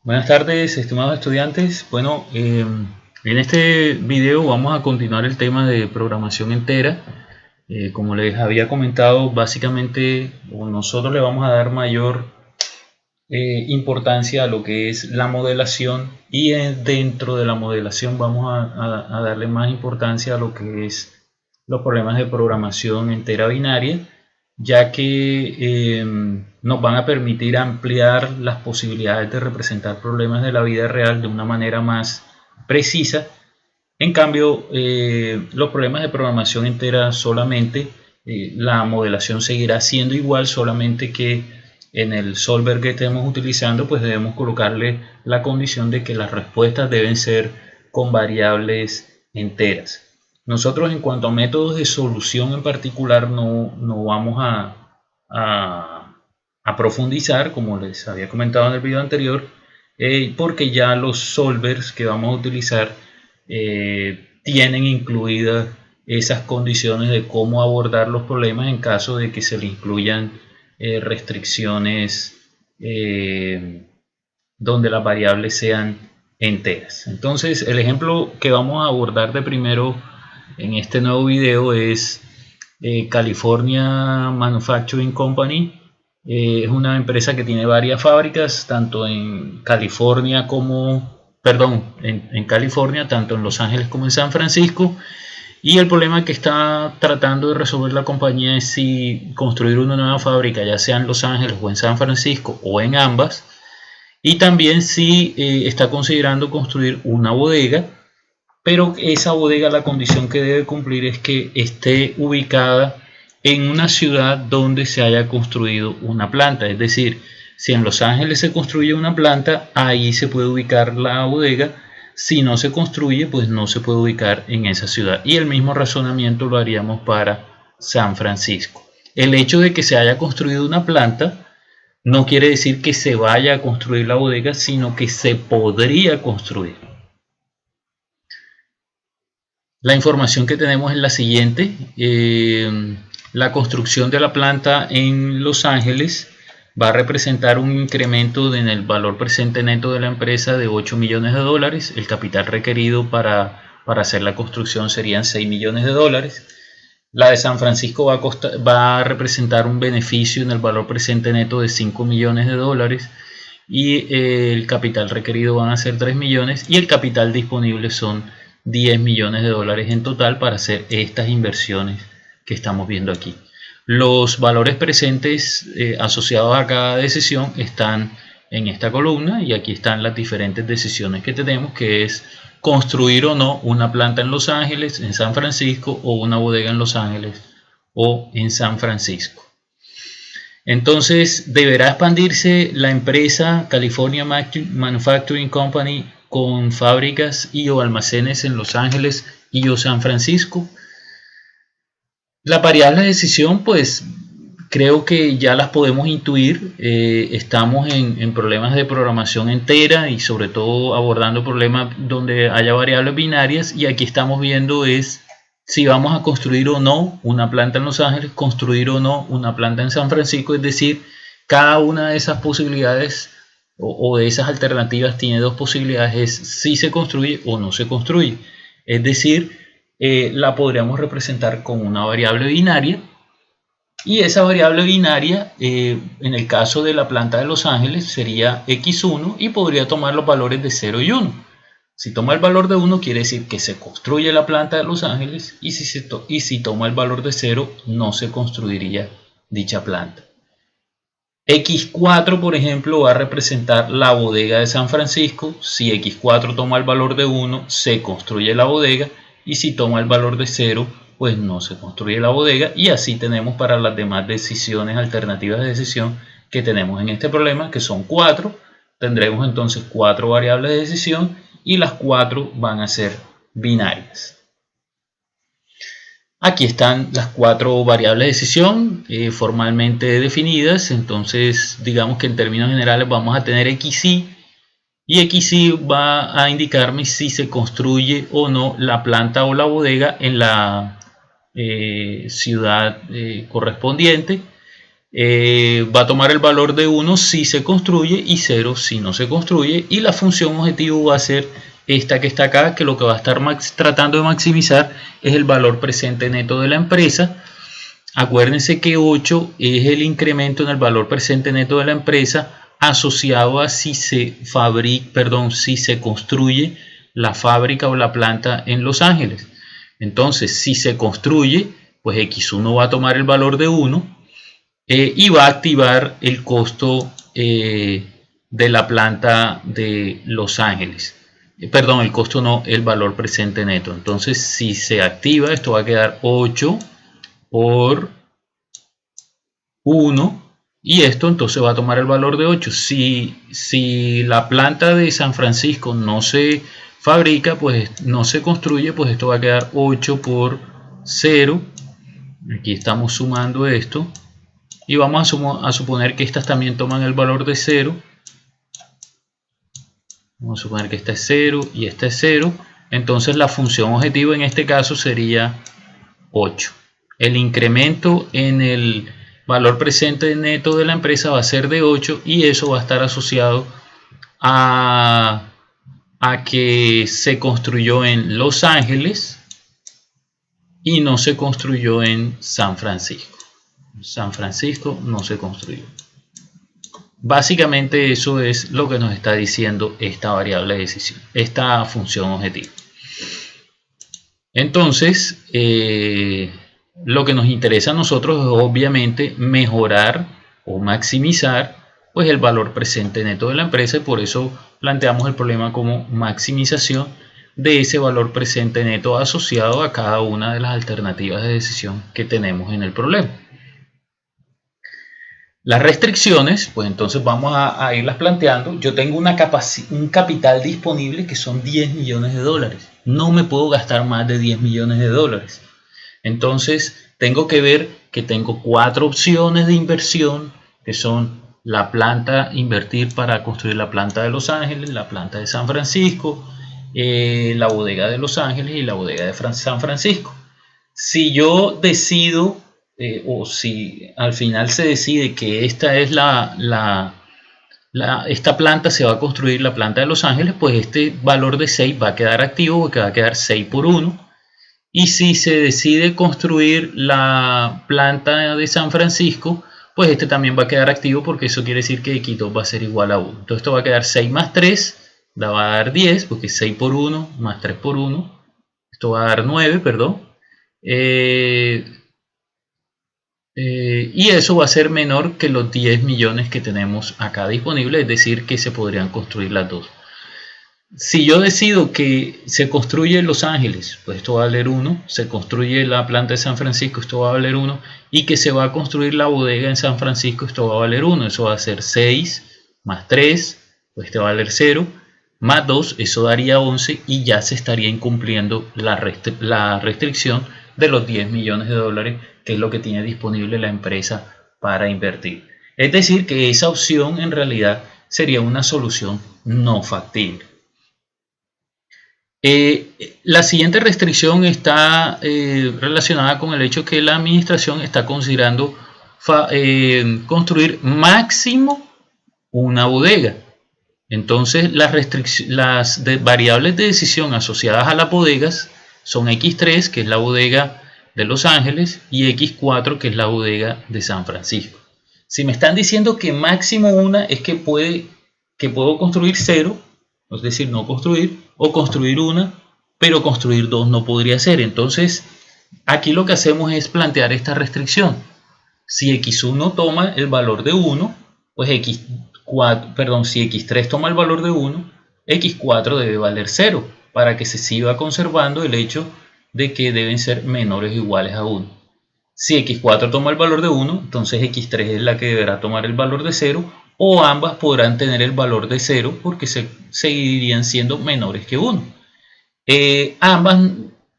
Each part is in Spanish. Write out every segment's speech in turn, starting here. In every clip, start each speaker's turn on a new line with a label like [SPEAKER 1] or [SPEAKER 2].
[SPEAKER 1] Buenas tardes, estimados estudiantes. Bueno, en este video vamos a continuar el tema de programación entera. Como les había comentado, básicamente nosotros le vamos a dar mayor importancia a lo que es la modelación y dentro de la modelación vamos a darle más importancia a lo que es los problemas de programación entera binaria, ya que nos van a permitir ampliar las posibilidades de representar problemas de la vida real de una manera más precisa. En cambio, los problemas de programación entera solamente, la modelación seguirá siendo igual, solamente que en el solver que estemos utilizando pues debemos colocarle la condición de que las respuestas deben ser con variables enteras. Nosotros en cuanto a métodos de solución en particular no vamos a profundizar, como les había comentado en el video anterior, porque ya los solvers que vamos a utilizar tienen incluidas esas condiciones de cómo abordar los problemas en caso de que se le incluyan restricciones donde las variables sean enteras. Entonces el ejemplo que vamos a abordar de primero en este nuevo video es California Manufacturing Company. Es una empresa que tiene varias fábricas tanto en California en California, tanto en Los Ángeles como en San Francisco. Y el problema que está tratando de resolver la compañía es si construir una nueva fábrica, ya sea en Los Ángeles o en San Francisco o en ambas. Y también si está considerando construir una bodega, pero esa bodega, la condición que debe cumplir es que esté ubicada en una ciudad donde se haya construido una planta. Es decir, si en Los Ángeles se construye una planta, ahí se puede ubicar la bodega. Si no se construye, pues no se puede ubicar en esa ciudad. Y el mismo razonamiento lo haríamos para San Francisco. El hecho de que se haya construido una planta no quiere decir que se vaya a construir la bodega, sino que se podría construir. La información que tenemos es la siguiente. La construcción de la planta en Los Ángeles va a representar un incremento en el valor presente neto de la empresa de 8 millones de dólares. El capital requerido para hacer la construcción serían 6 millones de dólares. La de San Francisco va a representar un beneficio en el valor presente neto de 5 millones de dólares. Y el capital requerido van a ser 3 millones. Y el capital disponible son 10 millones de dólares en total para hacer estas inversiones que estamos viendo aquí. Los valores presentes asociados a cada decisión están en esta columna y aquí están las diferentes decisiones que tenemos, que es construir o no una planta en Los Ángeles, en San Francisco, o una bodega en Los Ángeles o en San Francisco. Entonces deberá expandirse la empresa California Manufacturing Company con fábricas y o almacenes en Los Ángeles y o San Francisco. La variable de decisión, pues creo que ya las podemos intuir. Estamos en problemas de programación entera y sobre todo abordando problemas donde haya variables binarias, y aquí estamos viendo es si vamos a construir o no una planta en Los Ángeles, construir o no una planta en San Francisco. Es decir, cada una de esas posibilidades o de esas alternativas tiene dos posibilidades: es si se construye o no se construye. Es decir, la podríamos representar con una variable binaria, y esa variable binaria en el caso de la planta de Los Ángeles sería x1 y podría tomar los valores de 0 y 1. Si toma el valor de 1 quiere decir que se construye la planta de Los Ángeles, y si toma el valor de 0 no se construiría dicha planta. X4, por ejemplo, va a representar la bodega de San Francisco. Si X4 toma el valor de 1 se construye la bodega, y si toma el valor de 0 pues no se construye la bodega. Y así tenemos para las demás decisiones, alternativas de decisión que tenemos en este problema, que son 4. Tendremos entonces 4 variables de decisión y las 4 van a ser binarias. Aquí están las 4 variables de decisión formalmente definidas. Entonces digamos que en términos generales vamos a tener xy, y xy va a indicarme si se construye o no la planta o la bodega en la ciudad correspondiente. Va a tomar el valor de 1 si se construye y 0 si no se construye, y la función objetivo va a ser esta que está acá, que lo que va a estar tratando de maximizar es el valor presente neto de la empresa. Acuérdense que 8 es el incremento en el valor presente neto de la empresa asociado a si se construye la fábrica o la planta en Los Ángeles. Entonces, si se construye, pues X1 va a tomar el valor de 1 y va a activar el costo de la planta de Los Ángeles. Perdón, el costo no, el valor presente neto. Entonces, si se activa, esto va a quedar 8 por 1, y esto entonces va a tomar el valor de 8. Si la planta de San Francisco no se fabrica, pues no se construye, pues esto va a quedar 8 por 0. Aquí estamos sumando esto. Y vamos a suponer que estas también toman el valor de 0. Vamos a suponer que esta es 0 y esta es 0. Entonces la función objetivo en este caso sería 8. El incremento en el valor presente neto de la empresa va a ser de 8, y eso va a estar asociado a que se construyó en Los Ángeles y no se construyó en San Francisco. San Francisco no se construyó. Básicamente eso es lo que nos está diciendo esta variable de decisión, esta función objetivo. Entonces, lo que nos interesa a nosotros es obviamente mejorar o maximizar pues el valor presente neto de la empresa, y por eso planteamos el problema como maximización de ese valor presente neto asociado a cada una de las alternativas de decisión que tenemos en el problema. Las restricciones, pues entonces vamos a irlas planteando. Yo tengo un capital disponible que son 10 millones de dólares. No me puedo gastar más de 10 millones de dólares. Entonces tengo que ver que tengo 4 opciones de inversión, que son la planta, invertir para construir la planta de Los Ángeles, la planta de San Francisco, la bodega de Los Ángeles y la bodega de San Francisco. Si yo decido, o si al final se decide que esta es esta planta se va a construir, la planta de Los Ángeles, pues este valor de 6 va a quedar activo, porque va a quedar 6 por 1. Y si se decide construir la planta de San Francisco, pues este también va a quedar activo, porque eso quiere decir que X2 va a ser igual a 1. Entonces esto va a quedar 6 más 3, va a dar 10, porque 6 por 1 más 3 por 1. Esto va a dar 9, perdón. Y eso va a ser menor que los 10 millones que tenemos acá disponibles, es decir, que se podrían construir las dos. Si yo decido que se construye en Los Ángeles, pues esto va a valer 1, se construye la planta de San Francisco, esto va a valer 1, y que se va a construir la bodega en San Francisco, esto va a valer 1, eso va a ser 6 más 3, pues este va a valer 0, más 2, eso daría 11, y ya se estaría incumpliendo la restricción de los 10 millones de dólares, que es lo que tiene disponible la empresa para invertir. Es decir, que esa opción en realidad sería una solución no factible. La siguiente restricción está relacionada con el hecho que la administración está considerando construir máximo una bodega. Entonces las variables de decisión asociadas a las bodegas son X3, que es la bodega de Los Ángeles, y X4, que es la bodega de San Francisco. Si me están diciendo que máximo una es que puedo construir 0, es decir, no construir, o construir una, pero construir 2 no podría ser. Entonces aquí lo que hacemos es plantear esta restricción. Si X1 toma el valor de 1, pues si X3 toma el valor de 1, X4 debe valer 0, para que se siga conservando el hecho de que deben ser menores o iguales a 1. Si X4 toma el valor de 1, entonces X3 es la que deberá tomar el valor de 0, o ambas podrán tener el valor de 0 porque seguirían siendo menores que 1. Ambas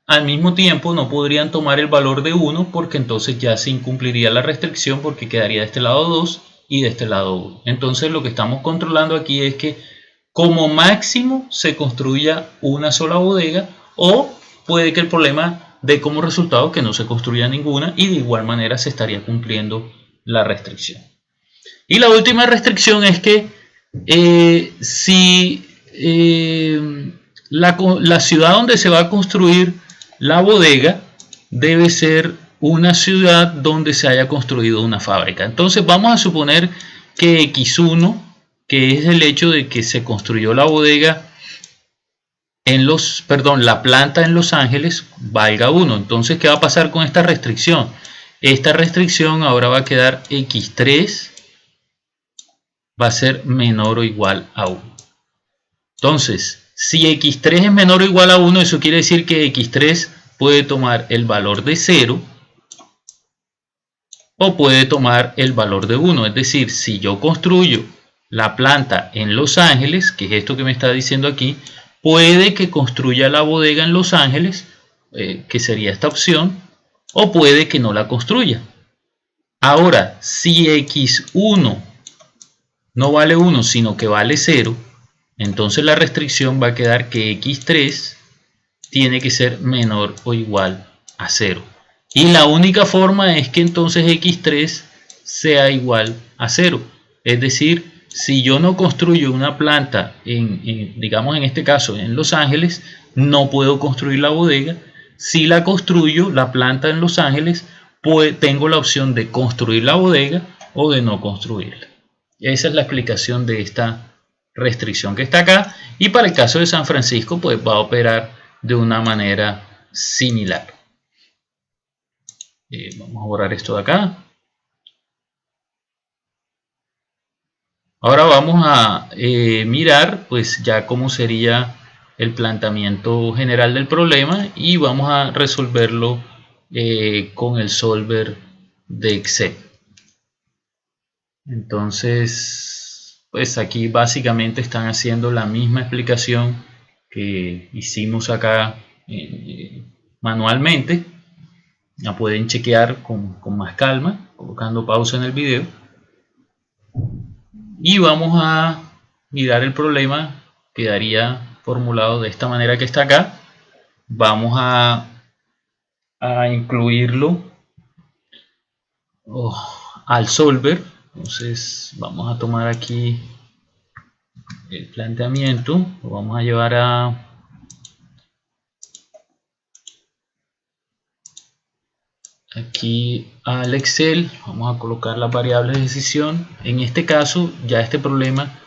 [SPEAKER 1] al mismo tiempo no podrían tomar el valor de 1, porque entonces ya se incumpliría la restricción, porque quedaría de este lado 2 y de este lado 1. Entonces lo que estamos controlando aquí es que como máximo se construya una sola bodega, o puede que el problema dé como resultado que no se construya ninguna, y de igual manera se estaría cumpliendo la restricción. Y la última restricción es que si la ciudad donde se va a construir la bodega debe ser una ciudad donde se haya construido una fábrica. Entonces vamos a suponer que X1, que es el hecho de que se construyó la bodega la planta en Los Ángeles, valga 1. Entonces, ¿qué va a pasar con esta restricción? Esta restricción ahora va a quedar X3 va a ser menor o igual a 1. Entonces, si X3 es menor o igual a 1, eso quiere decir que X3 puede tomar el valor de 0 o puede tomar el valor de 1. Es decir, si yo construyo la planta en Los Ángeles, que es esto que me está diciendo aquí, puede que construya la bodega en Los Ángeles, que sería esta opción, o puede que no la construya. Ahora, si X1 no vale 1, sino que vale 0, entonces la restricción va a quedar que X3 tiene que ser menor o igual a 0. Y la única forma es que entonces X3 sea igual a 0. Es decir, si yo no construyo una planta, digamos en este caso en Los Ángeles, no puedo construir la bodega. Si la construyo, la planta en Los Ángeles, pues tengo la opción de construir la bodega o de no construirla. Esa es la explicación de esta restricción que está acá. Y para el caso de San Francisco, pues va a operar de una manera similar. Vamos a borrar esto de acá. Ahora vamos a mirar pues ya cómo sería el planteamiento general del problema y vamos a resolverlo con el solver de Excel. Entonces, pues aquí básicamente están haciendo la misma explicación que hicimos acá manualmente. La pueden chequear con más calma, colocando pausa en el video. Y vamos a mirar el problema. Quedaría formulado de esta manera que está acá. Vamos a incluirlo al solver. Entonces vamos a tomar aquí el planteamiento, lo vamos a llevar aquí al Excel, vamos a colocar las variables de decisión. En este caso, ya este problema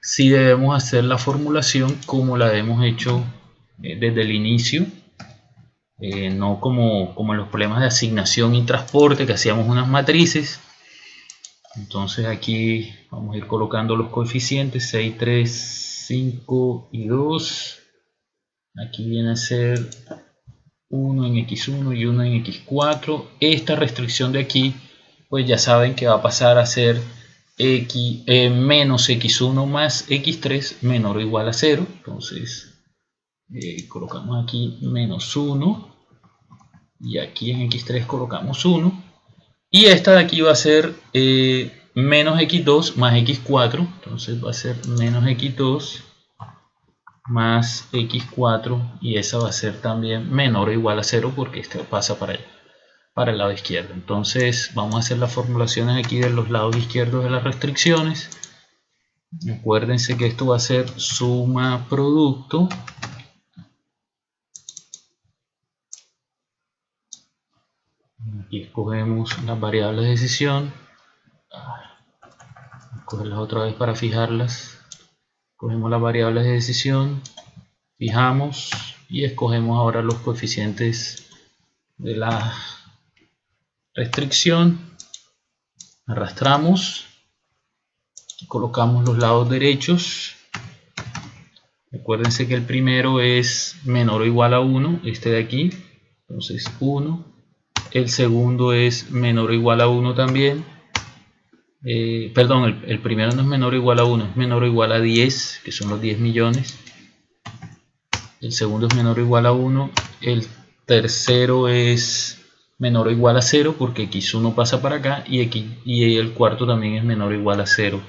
[SPEAKER 1] sí debemos hacer la formulación como la hemos hecho desde el inicio, no como en los problemas de asignación y transporte que hacíamos unas matrices. Entonces aquí vamos a ir colocando los coeficientes 6, 3, 5 y 2. Aquí viene a ser 1 en X1 y 1 en X4. Esta restricción de aquí, pues ya saben que va a pasar a ser menos X1 más X3 menor o igual a 0. Entonces colocamos aquí menos 1 y aquí en X3 colocamos 1. Y esta de aquí va a ser menos X2 más X4. Entonces va a ser menos X2 más X4. Y esa va a ser también menor o igual a 0 porque este pasa para allá, para el lado izquierdo. Entonces vamos a hacer las formulaciones aquí de los lados izquierdos de las restricciones. Acuérdense que esto va a ser suma producto. Aquí escogemos las variables de decisión. Cogerlas otra vez para fijarlas. Cogemos las variables de decisión, fijamos y escogemos ahora los coeficientes de la restricción. Arrastramos y colocamos los lados derechos. Acuérdense que el primero es menor o igual a 1, este de aquí. Entonces 1. El segundo es menor o igual a 1 también. Perdón, el primero no es menor o igual a 1, es menor o igual a 10, que son los 10 millones. El segundo es menor o igual a 1. El tercero es menor o igual a 0 porque X1 pasa para acá. Y el cuarto también es menor o igual a 0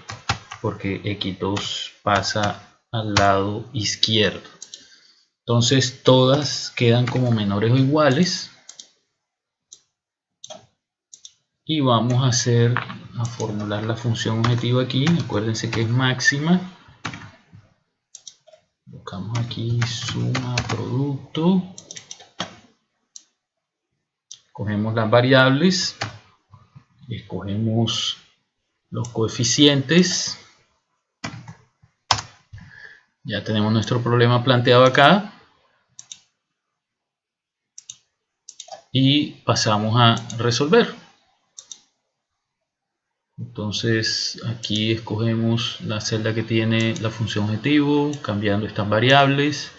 [SPEAKER 1] porque X2 pasa al lado izquierdo. Entonces todas quedan como menores o iguales. y vamos a formular la función objetivo aquí. Acuérdense que es máxima. Buscamos aquí suma producto, cogemos las variables, escogemos los coeficientes. Ya tenemos nuestro problema planteado acá y pasamos a resolver. Entonces aquí escogemos la celda que tiene la función objetivo, cambiando estas variables,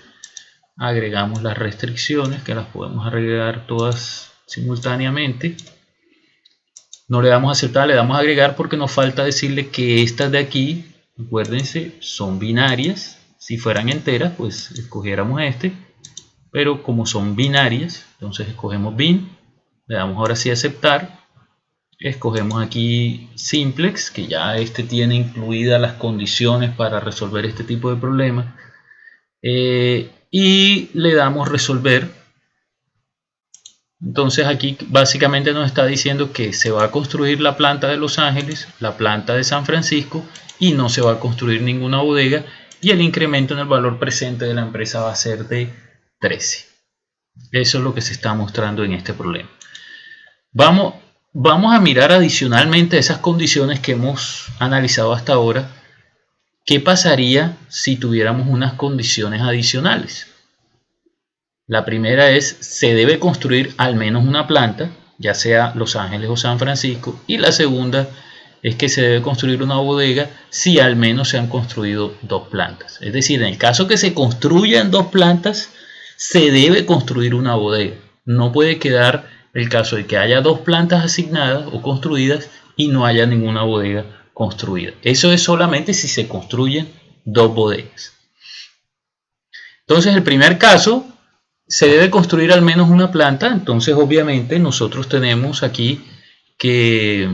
[SPEAKER 1] agregamos las restricciones que las podemos agregar todas simultáneamente. No le damos a aceptar, le damos a agregar porque nos falta decirle que estas de aquí, acuérdense, son binarias. Si fueran enteras, pues escogiéramos este, pero como son binarias, entonces escogemos bin, le damos ahora sí a aceptar. Escogemos aquí simplex, que ya este tiene incluidas las condiciones para resolver este tipo de problemas, y le damos resolver. Entonces aquí básicamente nos está diciendo que se va a construir la planta de Los Ángeles, la planta de San Francisco, y no se va a construir ninguna bodega, y el incremento en el valor presente de la empresa va a ser de 13. Eso es lo que se está mostrando en este problema. Vamos a mirar adicionalmente esas condiciones que hemos analizado hasta ahora. ¿Qué pasaría si tuviéramos unas condiciones adicionales? La primera es, se debe construir al menos una planta, ya sea Los Ángeles o San Francisco. Y la segunda es que se debe construir una bodega si al menos se han construido 2 plantas. Es decir, en el caso que se construyan 2 plantas, se debe construir una bodega. No puede quedar el caso de que haya 2 plantas asignadas o construidas y no haya ninguna bodega construida. Eso es solamente si se construyen 2 bodegas. Entonces, el primer caso, se debe construir al menos una planta. Entonces, obviamente, nosotros tenemos aquí que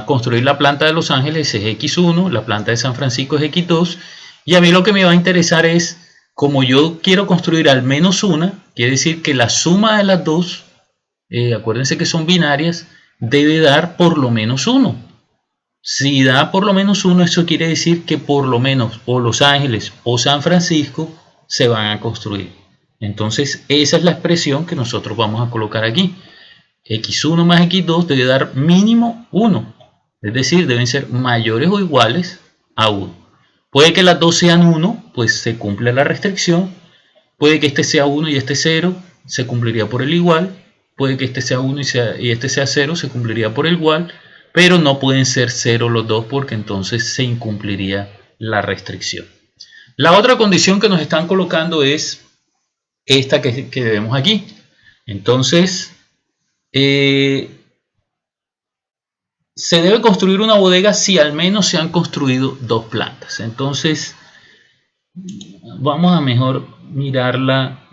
[SPEAKER 1] construir la planta de Los Ángeles es X1, la planta de San Francisco es X2, y a mí lo que me va a interesar es, como yo quiero construir al menos una, quiere decir que la suma de las dos, acuérdense que son binarias, debe dar por lo menos 1. Si da por lo menos 1, eso quiere decir que por lo menos o Los Ángeles o San Francisco se van a construir. Entonces esa es la expresión que nosotros vamos a colocar aquí. X1 más X2 debe dar mínimo 1. Es decir, deben ser mayores o iguales a 1. Puede que las dos sean 1, pues se cumple la restricción. Puede que este sea 1 y este 0, se cumpliría por el igual. Puede que este sea 1 y este sea 0, se cumpliría por el igual. Pero no pueden ser 0 los dos porque entonces se incumpliría la restricción. La otra condición que nos están colocando es esta que vemos aquí. Entonces, se debe construir una bodega si al menos se han construido 2 plantas. Entonces, vamos a mejor mirarla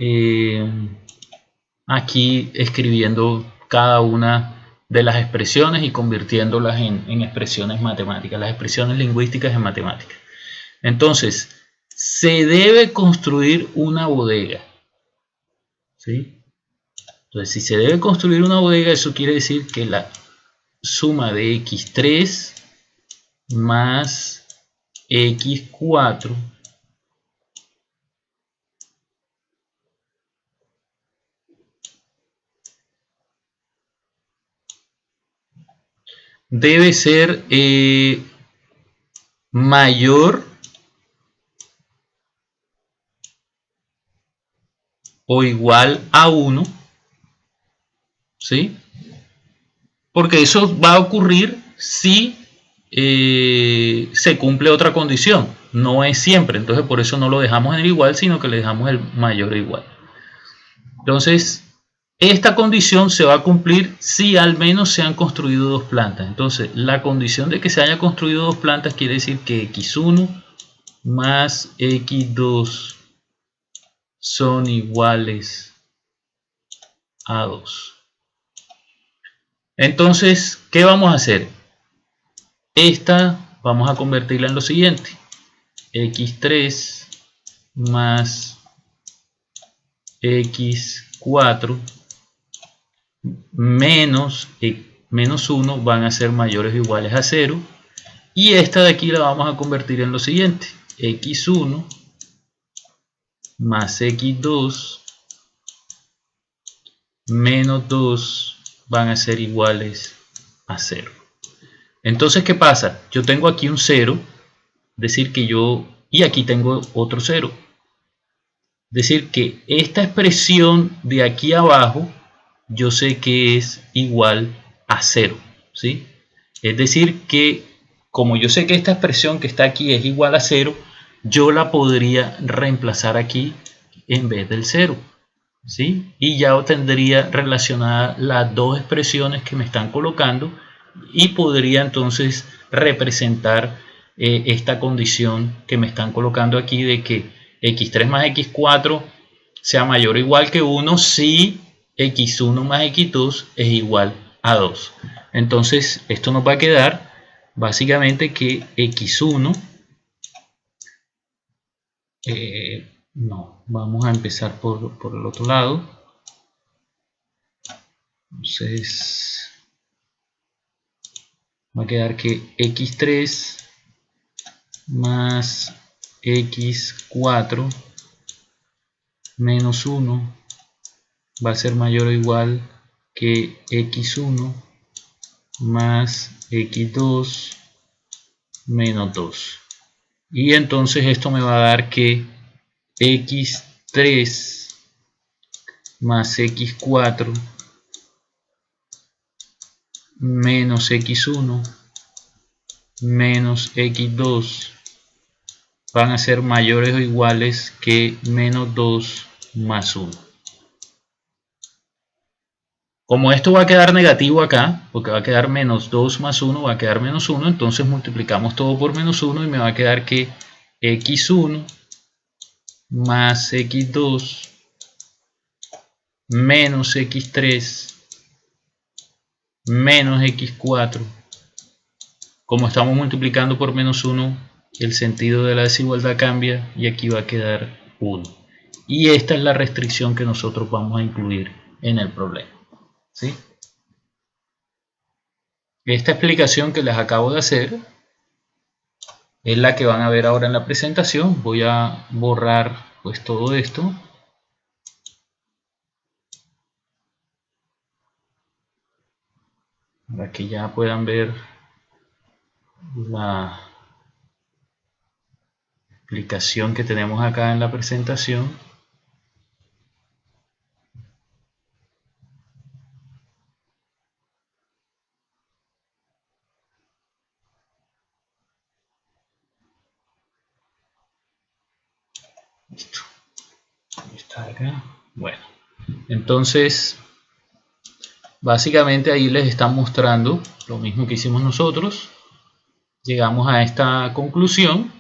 [SPEAKER 1] aquí escribiendo cada una de las expresiones y convirtiéndolas en expresiones matemáticas, las expresiones lingüísticas en matemáticas. Entonces, se debe construir una bodega, ¿sí? Entonces, si se debe construir una bodega, eso quiere decir que la suma de X3 más X4 debe ser mayor o igual a 1, ¿sí? Porque eso va a ocurrir si se cumple otra condición. No es siempre, entonces por eso no lo dejamos en el igual, sino que le dejamos el mayor o igual. Entonces, esta condición se va a cumplir si al menos se han construido 2 plantas. Entonces, la condición de que se haya construido 2 plantas quiere decir que X1 más X2 son iguales a 2. Entonces, ¿qué vamos a hacer? Esta vamos a convertirla en lo siguiente. X3 más X4 menos 1 van a ser mayores o iguales a 0. Y esta de aquí la vamos a convertir en lo siguiente. x1 más x2 menos 2 van a ser iguales a 0. Entonces, ¿qué pasa? Yo tengo aquí un 0, decir que y aquí tengo otro 0. Decir que esta expresión de aquí abajo, yo sé que es igual a 0, ¿sí? Es decir que, como yo sé que esta expresión que está aquí es igual a 0, yo la podría reemplazar aquí en vez del 0, ¿sí? Y ya tendría relacionadas las dos expresiones que me están colocando y podría entonces representar esta condición que me están colocando aquí de que x3 más x4 sea mayor o igual que 1 si x1 más x2 es igual a 2. Entonces esto nos va a quedar básicamente que x1 no, vamos a empezar por el otro lado. Entonces va a quedar que x3 más x4 menos 1 va a ser mayor o igual que x1 más x2 menos 2. Y entonces esto me va a dar que x3 más x4 menos x1 menos x2 van a ser mayores o iguales que menos 2 más 1. Como esto va a quedar negativo acá, porque va a quedar menos 2 más 1, va a quedar menos 1, entonces multiplicamos todo por menos 1 y me va a quedar que x1 más x2 menos x3 menos x4, como estamos multiplicando por menos 1, el sentido de la desigualdad cambia y aquí va a quedar 1. Y esta es la restricción que nosotros vamos a incluir en el problema, ¿sí? Esta explicación que les acabo de hacer es la que van a ver ahora en la presentación. Voy a borrar pues todo esto. Para que ya puedan ver la explicación que tenemos acá en la presentación. Listo. Ahí está acá. Bueno, entonces básicamente ahí les están mostrando lo mismo que hicimos nosotros. Llegamos a esta conclusión,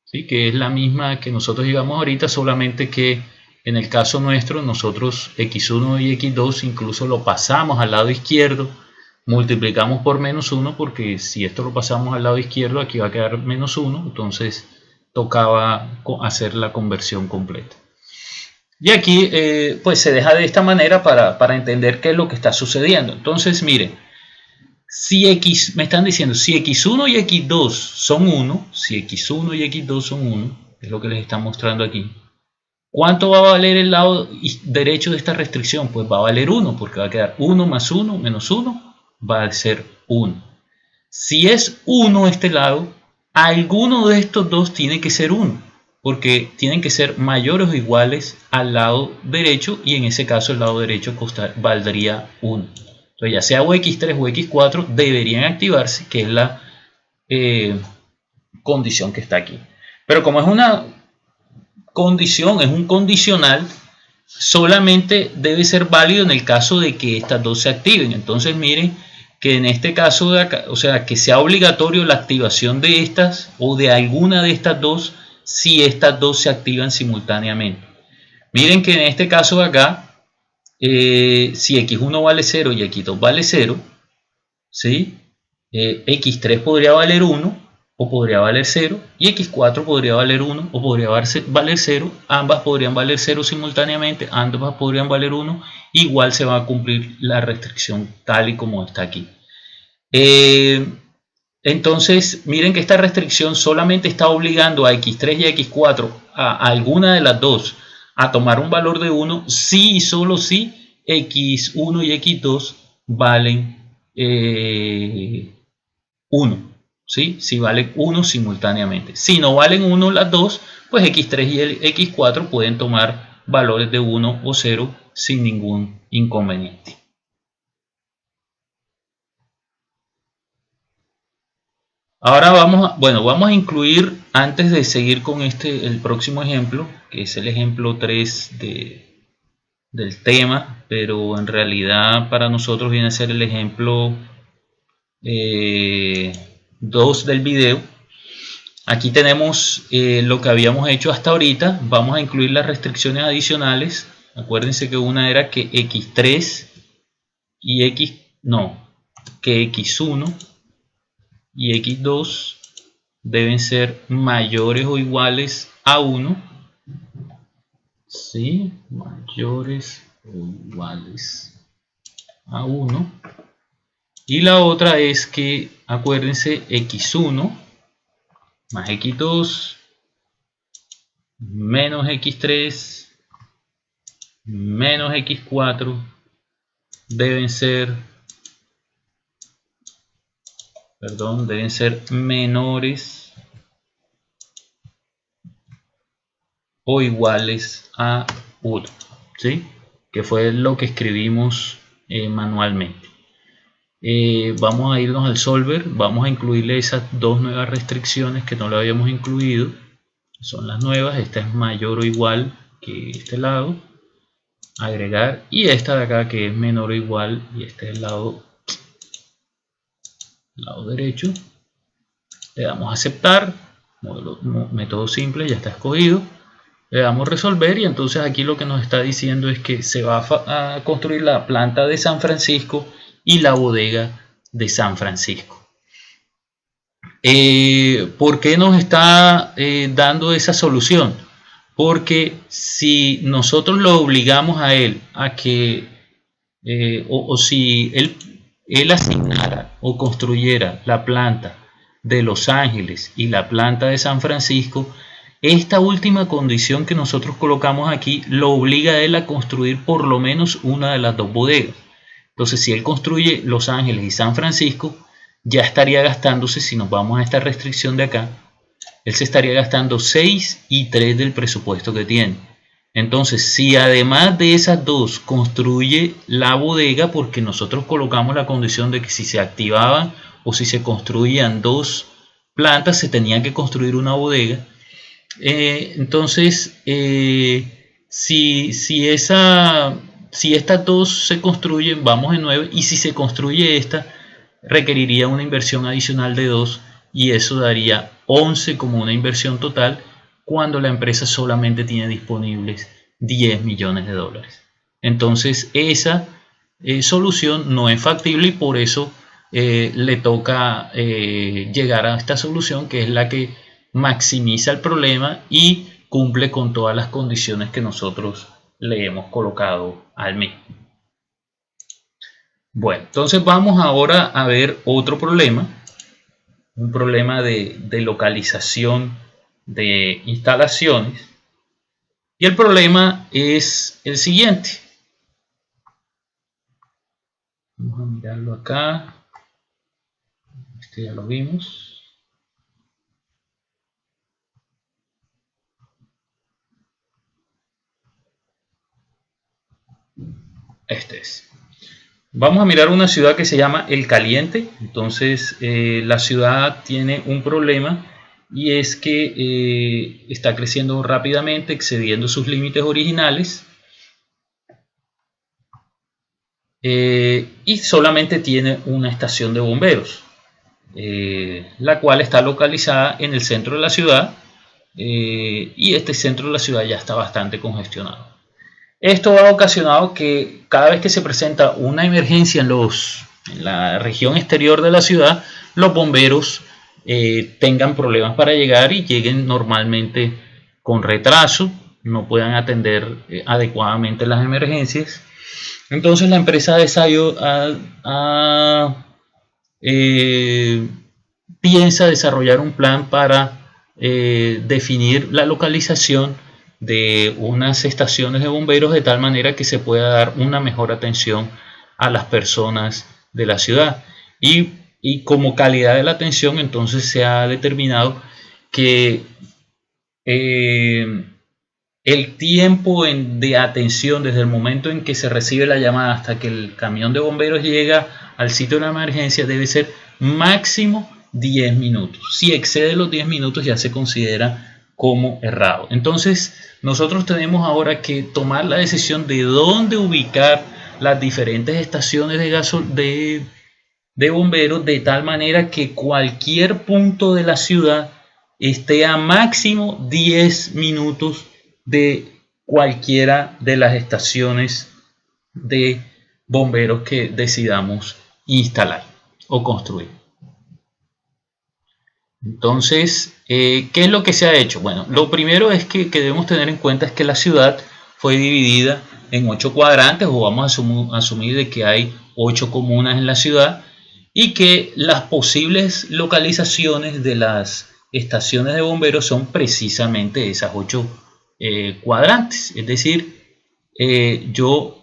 [SPEAKER 1] ¿sí? Que es la misma que nosotros llegamos ahorita, solamente que en el caso nuestro nosotros x1 y x2 incluso lo pasamos al lado izquierdo, multiplicamos por menos 1, porque si esto lo pasamos al lado izquierdo aquí va a quedar menos 1, entonces tocaba hacer la conversión completa. Y aquí pues se deja de esta manera para entender qué es lo que está sucediendo. Entonces miren, si x, me están diciendo, si x1 y x2 son 1, si x1 y x2 son 1, es lo que les están mostrando aquí, ¿cuánto va a valer el lado derecho de esta restricción? Pues va a valer 1, porque va a quedar 1 más 1 menos 1, va a ser 1. Si es 1 este lado, alguno de estos dos tiene que ser 1, porque tienen que ser mayores o iguales al lado derecho, y en ese caso el lado derecho valdría 1. Entonces ya sea o x3 o x4 deberían activarse, que es la condición que está aquí. Pero como es una condición, es un condicional, solamente debe ser válido en el caso de que estas dos se activen. Entonces miren que en este caso de acá, o sea, que sea obligatorio la activación de estas o de alguna de estas dos si estas dos se activan simultáneamente. Miren que en este caso de acá, si x1 vale 0 y x2 vale 0, ¿sí? x3 podría valer 1 o podría valer 0, y x4 podría valer 1 o podría valer 0, ambas podrían valer 0 simultáneamente, ambas podrían valer 1, igual se va a cumplir la restricción tal y como está aquí. Entonces miren que esta restricción solamente está obligando a x3 y a x4, a alguna de las dos, a tomar un valor de 1 si y solo si x1 y x2 valen 1. ¿Sí? Si valen 1 simultáneamente. Si no valen 1 las dos, pues x3 y el x4 pueden tomar valores de 1 o 0 sin ningún inconveniente. Ahora vamos a incluir, antes de seguir con el próximo ejemplo, que es el ejemplo 3 del tema, pero en realidad para nosotros viene a ser el ejemplo 2 del video. Aquí tenemos lo que habíamos hecho hasta ahorita. Vamos a incluir las restricciones adicionales. Acuérdense que una era que x3 y que x1 y x2 deben ser mayores o iguales a 1. ¿Sí? Mayores o iguales a 1. Y la otra es que, acuérdense, x1 más x2 menos x3 menos x4 deben ser menores o iguales a 1, ¿sí? Que fue lo que escribimos manualmente. Vamos a irnos al solver, vamos a incluirle esas dos nuevas restricciones que no lo habíamos incluido. Son las nuevas, esta es mayor o igual que este lado, agregar, y esta de acá que es menor o igual, y este es el lado derecho. Le damos a aceptar, método simple, ya está escogido. Le damos resolver, y entonces aquí lo que nos está diciendo es que se va a construir la planta de San Francisco y la bodega de San Francisco. ¿Por qué nos está dando esa solución? Porque si nosotros lo obligamos a él a que, o si él asignara o construyera la planta de Los Ángeles y la planta de San Francisco, esta última condición que nosotros colocamos aquí lo obliga a él a construir por lo menos una de las dos bodegas. Entonces, si él construye Los Ángeles y San Francisco, ya estaría gastándose, si nos vamos a esta restricción de acá, él se estaría gastando 6 y 3 del presupuesto que tiene. Entonces, si además de esas dos construye la bodega, porque nosotros colocamos la condición de que si se activaban o si se construían dos plantas, se tenía que construir una bodega. Entonces, si estas dos se construyen, vamos en 9, y si se construye esta, requeriría una inversión adicional de 2, y eso daría 11 como una inversión total, cuando la empresa solamente tiene disponibles 10 millones de dólares. Entonces esa solución no es factible, y por eso le toca llegar a esta solución, que es la que maximiza el problema y cumple con todas las condiciones que nosotros le hemos colocado al mismo. Bueno, entonces vamos ahora a ver otro problema, un problema de localización de instalaciones, y el problema es el siguiente. Vamos a mirarlo acá, este ya lo vimos. Este es. Vamos a mirar una ciudad que se llama El Caliente. Entonces la ciudad tiene un problema, y es que está creciendo rápidamente, excediendo sus límites originales, y solamente tiene una estación de bomberos, la cual está localizada en el centro de la ciudad, y este centro de la ciudad ya está bastante congestionado. Esto ha ocasionado que cada vez que se presenta una emergencia en la región exterior de la ciudad, los bomberos tengan problemas para llegar y lleguen normalmente con retraso, no puedan atender adecuadamente las emergencias. Entonces la empresa de Sayo piensa desarrollar un plan para definir la localización de unas estaciones de bomberos de tal manera que se pueda dar una mejor atención a las personas de la ciudad. Y como calidad de la atención, entonces se ha determinado que el tiempo de atención desde el momento en que se recibe la llamada hasta que el camión de bomberos llega al sitio de la emergencia debe ser máximo 10 minutos. Si excede los 10 minutos ya se considera como errado. Entonces nosotros tenemos ahora que tomar la decisión de dónde ubicar las diferentes estaciones de bomberos de tal manera que cualquier punto de la ciudad esté a máximo 10 minutos de cualquiera de las estaciones de bomberos que decidamos instalar o construir. Entonces, ¿qué es lo que se ha hecho? Bueno, lo primero es que debemos tener en cuenta es que la ciudad fue dividida en 8 cuadrantes, o vamos a asumir de que hay 8 comunas en la ciudad, y que las posibles localizaciones de las estaciones de bomberos son precisamente esas 8 cuadrantes. Es decir, yo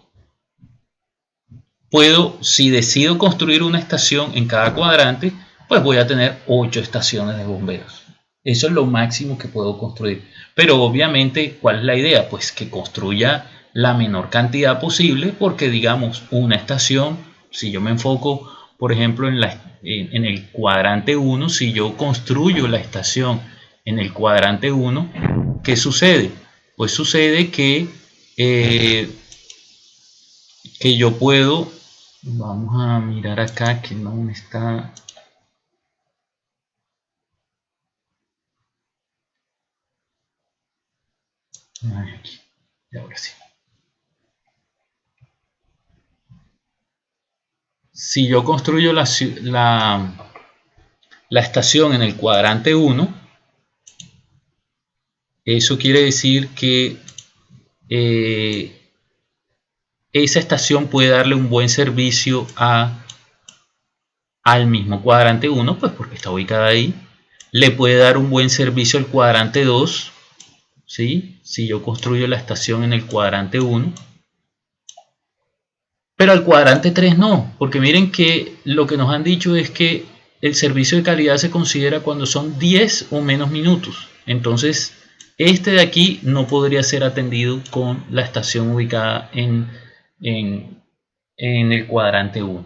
[SPEAKER 1] puedo, si decido construir una estación en cada cuadrante, pues voy a tener 8 estaciones de bomberos. Eso es lo máximo que puedo construir. Pero obviamente, ¿cuál es la idea? Pues que construya la menor cantidad posible, porque digamos, una estación, si yo me enfoco, por ejemplo, en el cuadrante 1, si yo construyo la estación en el cuadrante 1, ¿qué sucede? Pues sucede que yo puedo, vamos a mirar acá que no me está... Aquí, y ahora sí. Si yo construyo la estación en el cuadrante 1, eso quiere decir que esa estación puede darle un buen servicio al mismo cuadrante 1, pues porque está ubicada ahí. Le puede dar un buen servicio al cuadrante 2, ¿sí? Si yo construyo la estación en el cuadrante 1. Pero al cuadrante 3 no, porque miren que lo que nos han dicho es que el servicio de calidad se considera cuando son 10 o menos minutos. Entonces, este de aquí no podría ser atendido con la estación ubicada en el cuadrante 1.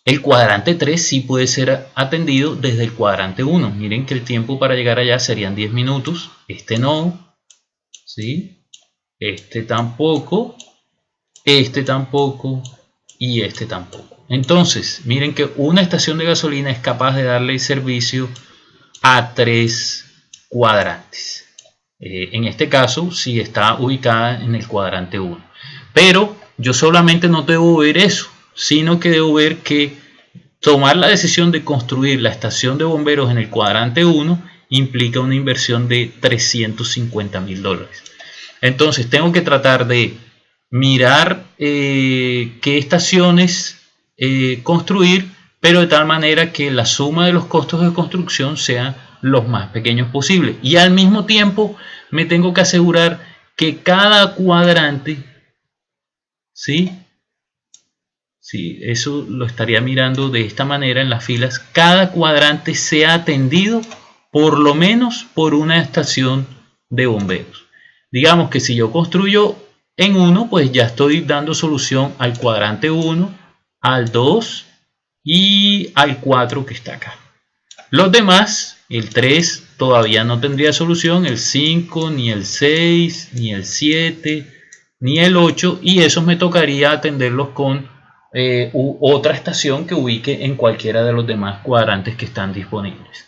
[SPEAKER 1] El cuadrante 3 sí puede ser atendido desde el cuadrante 1. Miren que el tiempo para llegar allá serían 10 minutos. Este no, ¿sí? Este tampoco. Este tampoco y este tampoco. Entonces, miren que una estación de gasolina es capaz de darle servicio a 3 cuadrantes. En este caso, si está ubicada en el cuadrante 1. Pero yo solamente no debo ver eso, sino que debo ver que tomar la decisión de construir la estación de bomberos en el cuadrante 1 implica una inversión de $350,000. Entonces, tengo que tratar de mirar qué estaciones construir, pero de tal manera que la suma de los costos de construcción sean los más pequeños posibles. Y al mismo tiempo me tengo que asegurar que cada cuadrante, ¿sí? Sí, eso lo estaría mirando de esta manera en las filas. Cada cuadrante sea atendido por lo menos por una estación de bomberos. Digamos que si yo construyo en 1, pues ya estoy dando solución al cuadrante 1, al 2 y al 4 que está acá. Los demás, el 3 todavía no tendría solución, el 5, ni el 6, ni el 7, ni el 8, y esos me tocaría atenderlos con otra estación que ubique en cualquiera de los demás cuadrantes que están disponibles.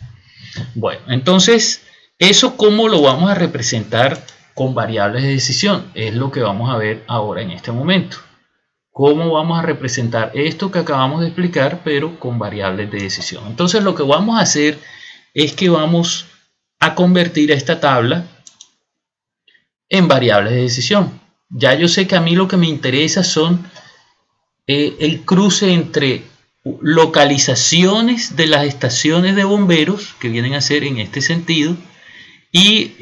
[SPEAKER 1] Bueno, entonces, ¿eso cómo lo vamos a representar con variables de decisión? Es lo que vamos a ver ahora en este momento. ¿Cómo vamos a representar esto que acabamos de explicar, pero con variables de decisión? Entonces, lo que vamos a hacer es que vamos a convertir esta tabla en variables de decisión. Ya yo sé que a mí lo que me interesa son el cruce entre localizaciones de las estaciones de bomberos, que vienen a ser en este sentido, y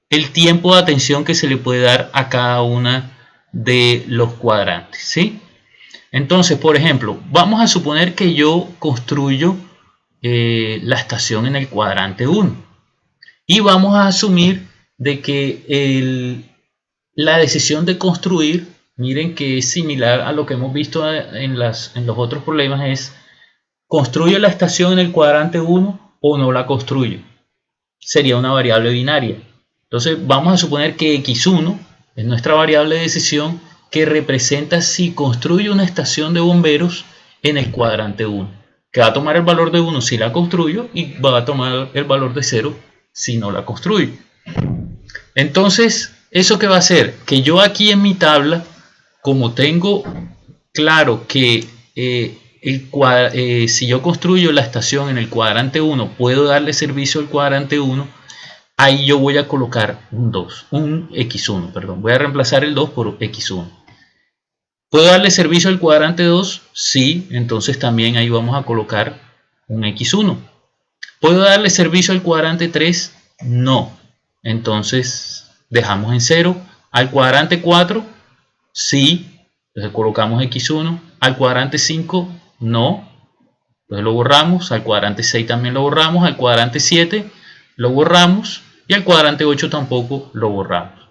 [SPEAKER 1] el tiempo de atención que se le puede dar a cada una de los cuadrantes, ¿sí? Entonces, por ejemplo, vamos a suponer que yo construyo la estación en el cuadrante 1 y vamos a asumir de que la decisión de construir, miren que es similar a lo que hemos visto en los otros problemas, es ¿construyo la estación en el cuadrante 1 o no la construyo? Sería una variable binaria. Entonces vamos a suponer que x1 es nuestra variable de decisión que representa si construyo una estación de bomberos en el cuadrante 1, que va a tomar el valor de 1 si la construyo y va a tomar el valor de 0 si no la construyo. Entonces, ¿eso qué va a hacer? Que yo aquí en mi tabla, como tengo claro que si yo construyo la estación en el cuadrante 1, puedo darle servicio al cuadrante 1, ahí yo voy a colocar un x1, perdón, voy a reemplazar el 2 por x1. ¿Puedo darle servicio al cuadrante 2? Sí, entonces también ahí vamos a colocar un x1. ¿Puedo darle servicio al cuadrante 3? No. Entonces dejamos en 0. Al cuadrante 4, sí. Entonces colocamos x1. Al cuadrante 5, no. Entonces lo borramos. Al cuadrante 6 también lo borramos. Al cuadrante 7 lo borramos. Y al cuadrante 8 tampoco lo borramos.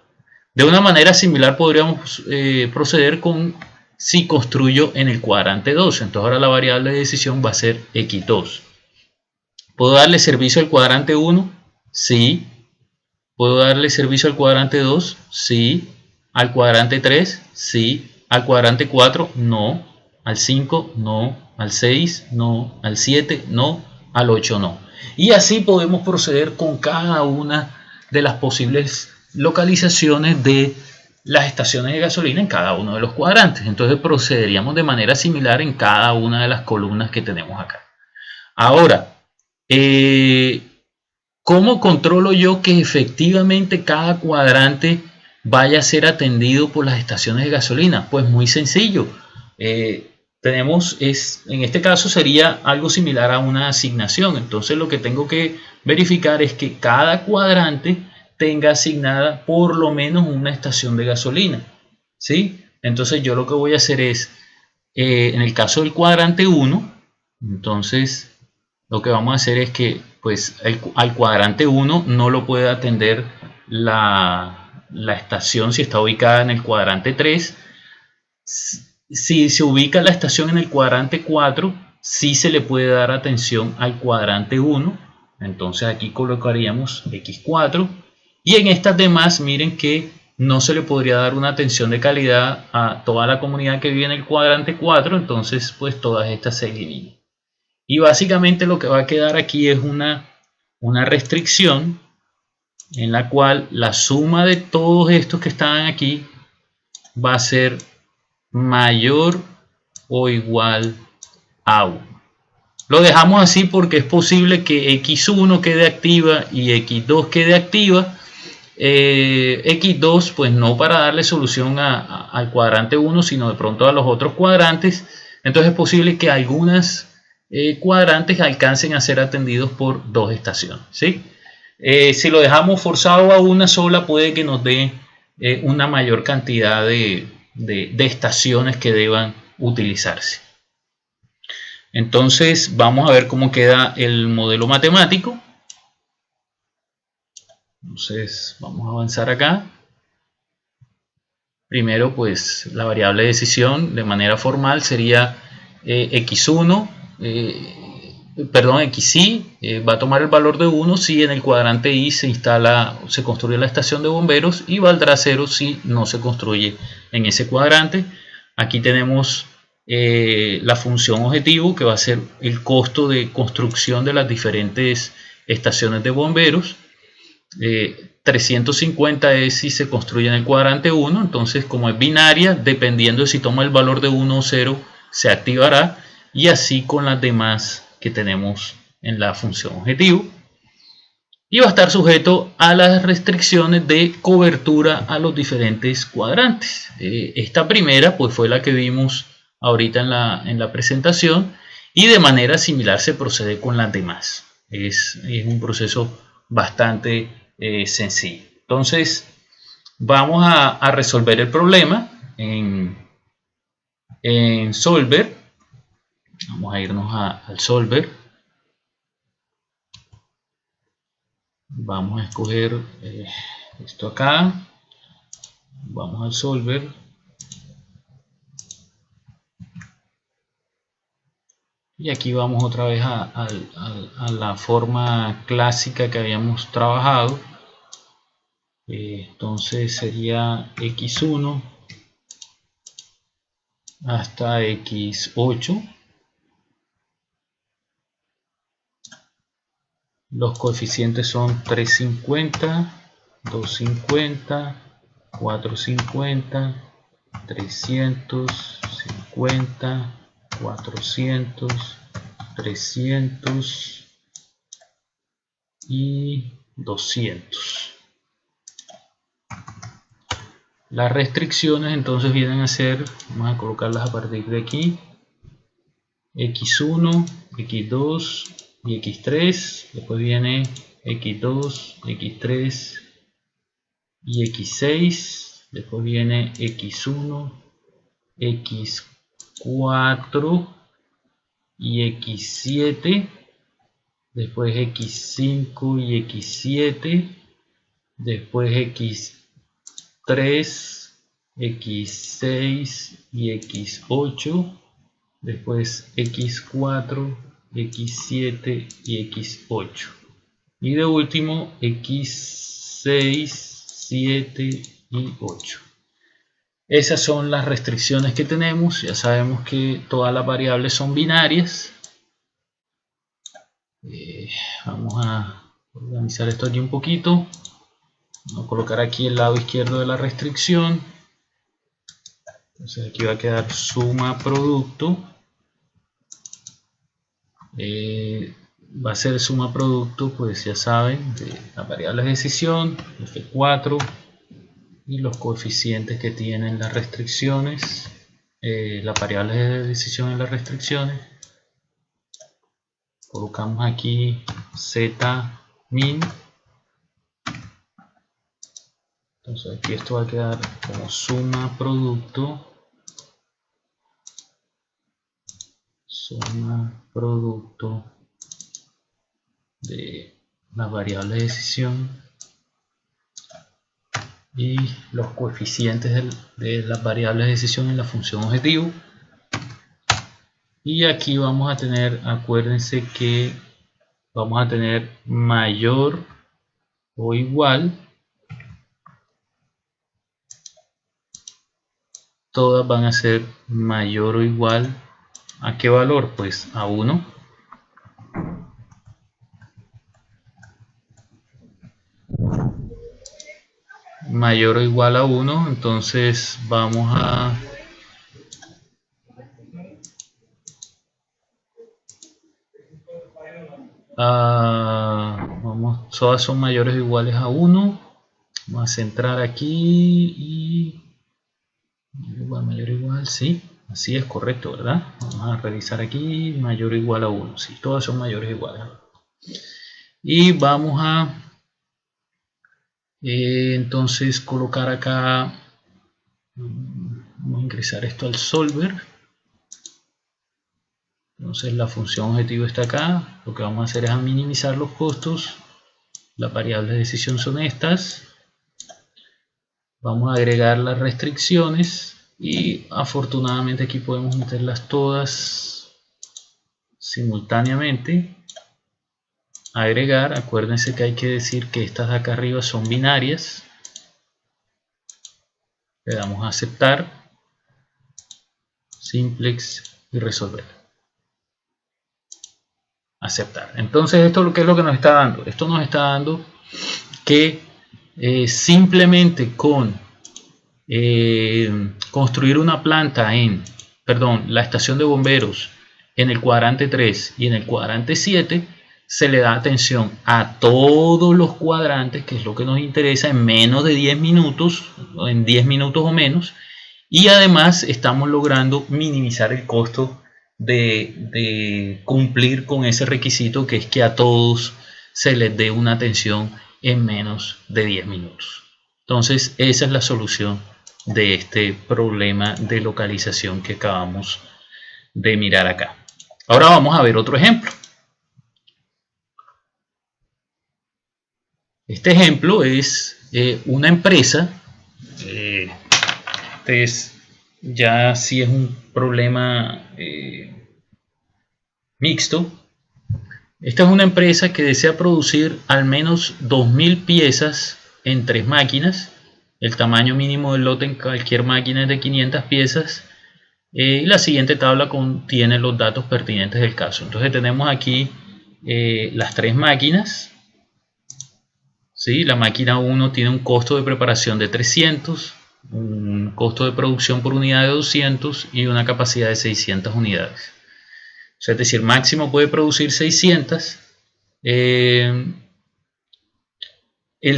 [SPEAKER 1] De una manera similar podríamos proceder con si construyo en el cuadrante 2. Entonces ahora la variable de decisión va a ser x2. ¿Puedo darle servicio al cuadrante 1? Sí. ¿Puedo darle servicio al cuadrante 2? Sí. ¿Al cuadrante 3? Sí. ¿Al cuadrante 4? No. ¿Al 5? No. ¿Al 6? No. ¿Al 7? No. ¿Al 8? No. Y así podemos proceder con cada una de las posibles localizaciones de las estaciones de gasolina en cada uno de los cuadrantes. Entonces procederíamos de manera similar en cada una de las columnas que tenemos acá. Ahora, ¿cómo controlo yo que efectivamente cada cuadrante vaya a ser atendido por las estaciones de gasolina? Pues muy sencillo. En este caso sería algo similar a una asignación. Entonces lo que tengo que verificar es que cada cuadrante tenga asignada por lo menos una estación de gasolina, ¿sí? Entonces yo lo que voy a hacer es, en el caso del cuadrante 1, entonces lo que vamos a hacer es que pues al cuadrante 1 no lo puede atender la estación si está ubicada en el cuadrante 3. Si se ubica la estación en el cuadrante 4, sí se le puede dar atención al cuadrante 1. Entonces aquí colocaríamos x4. Y en estas demás, miren que no se le podría dar una atención de calidad a toda la comunidad que vive en el cuadrante 4. Entonces, pues todas estas se eliminan. Y básicamente lo que va a quedar aquí es una restricción en la cual la suma de todos estos que están aquí va a ser mayor o igual a 1. Lo dejamos así porque es posible que x1 quede activa y x2 quede activa. X2 pues no para darle solución al cuadrante 1, sino de pronto a los otros cuadrantes. Entonces es posible que algunos cuadrantes alcancen a ser atendidos por dos estaciones, ¿sí? Si lo dejamos forzado a una sola, puede que nos dé una mayor cantidad de estaciones que deban utilizarse. Entonces vamos a ver cómo queda el modelo matemático. Entonces vamos a avanzar acá. Primero pues la variable de decisión de manera formal sería x1, xi va a tomar el valor de 1 si en el cuadrante i se construye la estación de bomberos, y valdrá 0 si no se construye en ese cuadrante. Aquí tenemos la función objetivo, que va a ser el costo de construcción de las diferentes estaciones de bomberos. 350 es si se construye en el cuadrante 1, entonces como es binaria, dependiendo de si toma el valor de 1 o 0, se activará, y así con las demás que tenemos en la función objetivo. Y va a estar sujeto a las restricciones de cobertura a los diferentes cuadrantes. Esta primera pues fue la que vimos ahorita en la presentación, y de manera similar se procede con las demás. Es un proceso bastante sencillo. Entonces vamos a resolver el problema en Solver. Vamos a irnos al Solver. Vamos a escoger esto acá. Vamos al Solver. Y aquí vamos otra vez a la forma clásica que habíamos trabajado. Entonces sería x1 hasta x8. Los coeficientes son 350, 250, 450, 350, 400, 300 y 200. Las restricciones entonces vienen a ser, vamos a colocarlas a partir de aquí, x1, x2 y x3, después viene x2, x3 y x6, después viene x1, x4 y x7, después x5 y x7, después x3, x6 y x8, después x4, x7 y x8, y de último x6, 7 y 8. Esas son las restricciones que tenemos. Ya sabemos que todas las variables son binarias. Vamos a organizar esto aquí un poquito. Vamos a colocar aquí el lado izquierdo de la restricción. Entonces aquí va a quedar suma producto. Va a ser suma producto, pues ya saben, de las variables de decisión, F4, y los coeficientes que tienen las restricciones, las variables de decisión en las restricciones. Colocamos aquí z min. Entonces aquí esto va a quedar como suma producto de las variables de decisión y los coeficientes de las variables de decisión en la función objetivo. Y aquí vamos a tener, acuérdense que vamos a tener mayor o igual, todas van a ser mayor o igual ¿a qué valor? Pues a 1. Mayor o igual a 1, entonces vamos a todas son mayores o iguales a 1. Vamos a centrar aquí y mayor o igual, sí, así es correcto, ¿verdad? Vamos a revisar aquí, mayor o igual a 1, sí, todas son mayores o iguales a 1. Y vamos a entonces colocar acá, vamos a ingresar esto al solver. Entonces la función objetivo está acá. Lo que vamos a hacer es minimizar los costos. Las variables de decisión son estas. Vamos a agregar las restricciones y afortunadamente aquí podemos meterlas todas simultáneamente. Agregar, acuérdense que hay que decir que estas de acá arriba son binarias. Le damos a aceptar, simplex y resolver. Aceptar. Entonces esto ¿qué es lo que nos está dando? Esto nos está dando que simplemente con construir una planta la estación de bomberos en el cuadrante 3 y en el cuadrante 7, se le da atención a todos los cuadrantes, que es lo que nos interesa, en menos de 10 minutos, en 10 minutos o menos, y además estamos logrando minimizar el costo de cumplir con ese requisito, que es que a todos se les dé una atención en menos de 10 minutos. Entonces esa es la solución de este problema de localización que acabamos de mirar acá. Ahora vamos a ver otro ejemplo. Este ejemplo es una empresa, ya sí es un problema mixto. Esta es una empresa que desea producir al menos 2000 piezas en 3 máquinas. El tamaño mínimo del lote en cualquier máquina es de 500 piezas. Y la siguiente tabla contiene los datos pertinentes del caso. Entonces tenemos aquí las 3 máquinas. ¿Sí? La máquina 1 tiene un costo de preparación de 300, un costo de producción por unidad de 200 y una capacidad de 600 unidades. O sea, es decir, máximo puede producir 600. El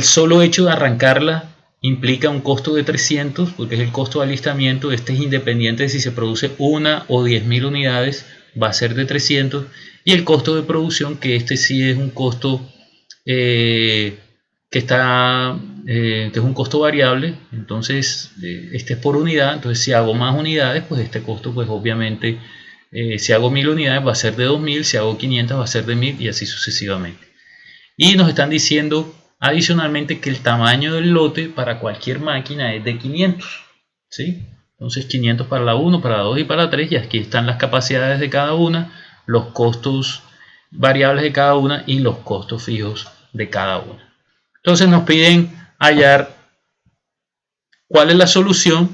[SPEAKER 1] solo hecho de arrancarla implica un costo de 300, porque es el costo de alistamiento. Este es independiente de si se produce 1 o 10.000 unidades, va a ser de 300. Y el costo de producción, que este sí es un costo que es un costo variable. Entonces este es por unidad. Entonces si hago más unidades, pues este costo, pues obviamente, si hago 1000 unidades va a ser de 2000, si hago 500 va a ser de 1000 y así sucesivamente. Y nos están diciendo adicionalmente que el tamaño del lote para cualquier máquina es de 500, ¿sí? Entonces 500 para la 1, para la 2 y para la 3, y aquí están las capacidades de cada una, los costos variables de cada una y los costos fijos de cada una. Entonces nos piden hallar cuál es la solución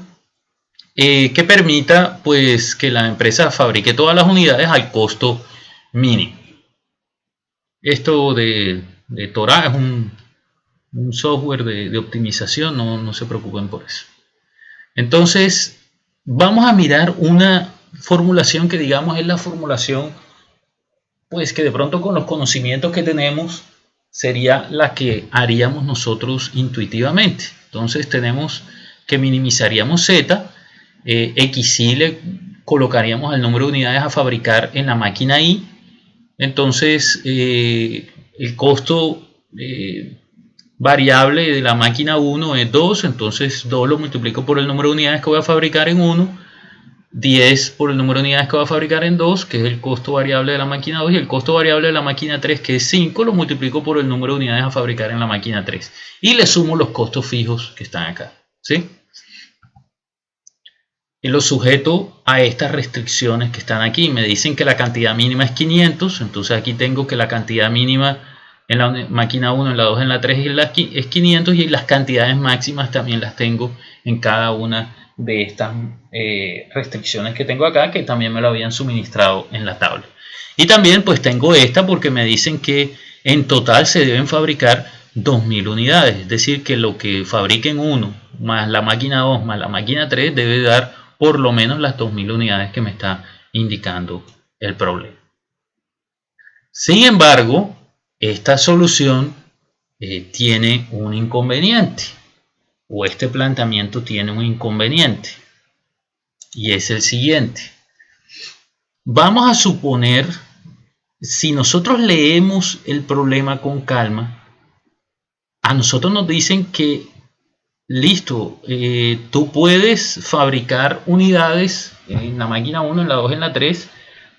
[SPEAKER 1] que permita, pues, que la empresa fabrique todas las unidades al costo mínimo. Esto de Torah es un software de optimización, no se preocupen por eso. Entonces vamos a mirar una formulación que, digamos, es la formulación, pues, que de pronto con los conocimientos que tenemos sería la que haríamos nosotros intuitivamente. Entonces tenemos que minimizaríamos Z, XY le colocaríamos el número de unidades a fabricar en la máquina Y. Entonces el costo variable de la máquina 1 es 2, entonces 2 lo multiplico por el número de unidades que voy a fabricar en 1, 10 por el número de unidades que voy a fabricar en 2, que es el costo variable de la máquina 2, y el costo variable de la máquina 3, que es 5, lo multiplico por el número de unidades a fabricar en la máquina 3. Y le sumo los costos fijos que están acá, ¿sí? Y lo sujeto a estas restricciones que están aquí. Me dicen que la cantidad mínima es 500, entonces aquí tengo que la cantidad mínima en la máquina 1, en la 2, en la 3 es 500, y las cantidades máximas también las tengo en cada una de estas restricciones que tengo acá, que también me lo habían suministrado en la tabla. Y también pues tengo esta porque me dicen que en total se deben fabricar 2000 unidades, es decir, que lo que fabriquen 1 más la máquina 2 más la máquina 3 debe dar por lo menos las 2000 unidades que me está indicando el problema. Sin embargo, esta solución tiene un inconveniente, o este planteamiento tiene un inconveniente, y es el siguiente. Vamos a suponer, si nosotros leemos el problema con calma, a nosotros nos dicen que listo, tú puedes fabricar unidades en la máquina 1, en la 2, en la 3,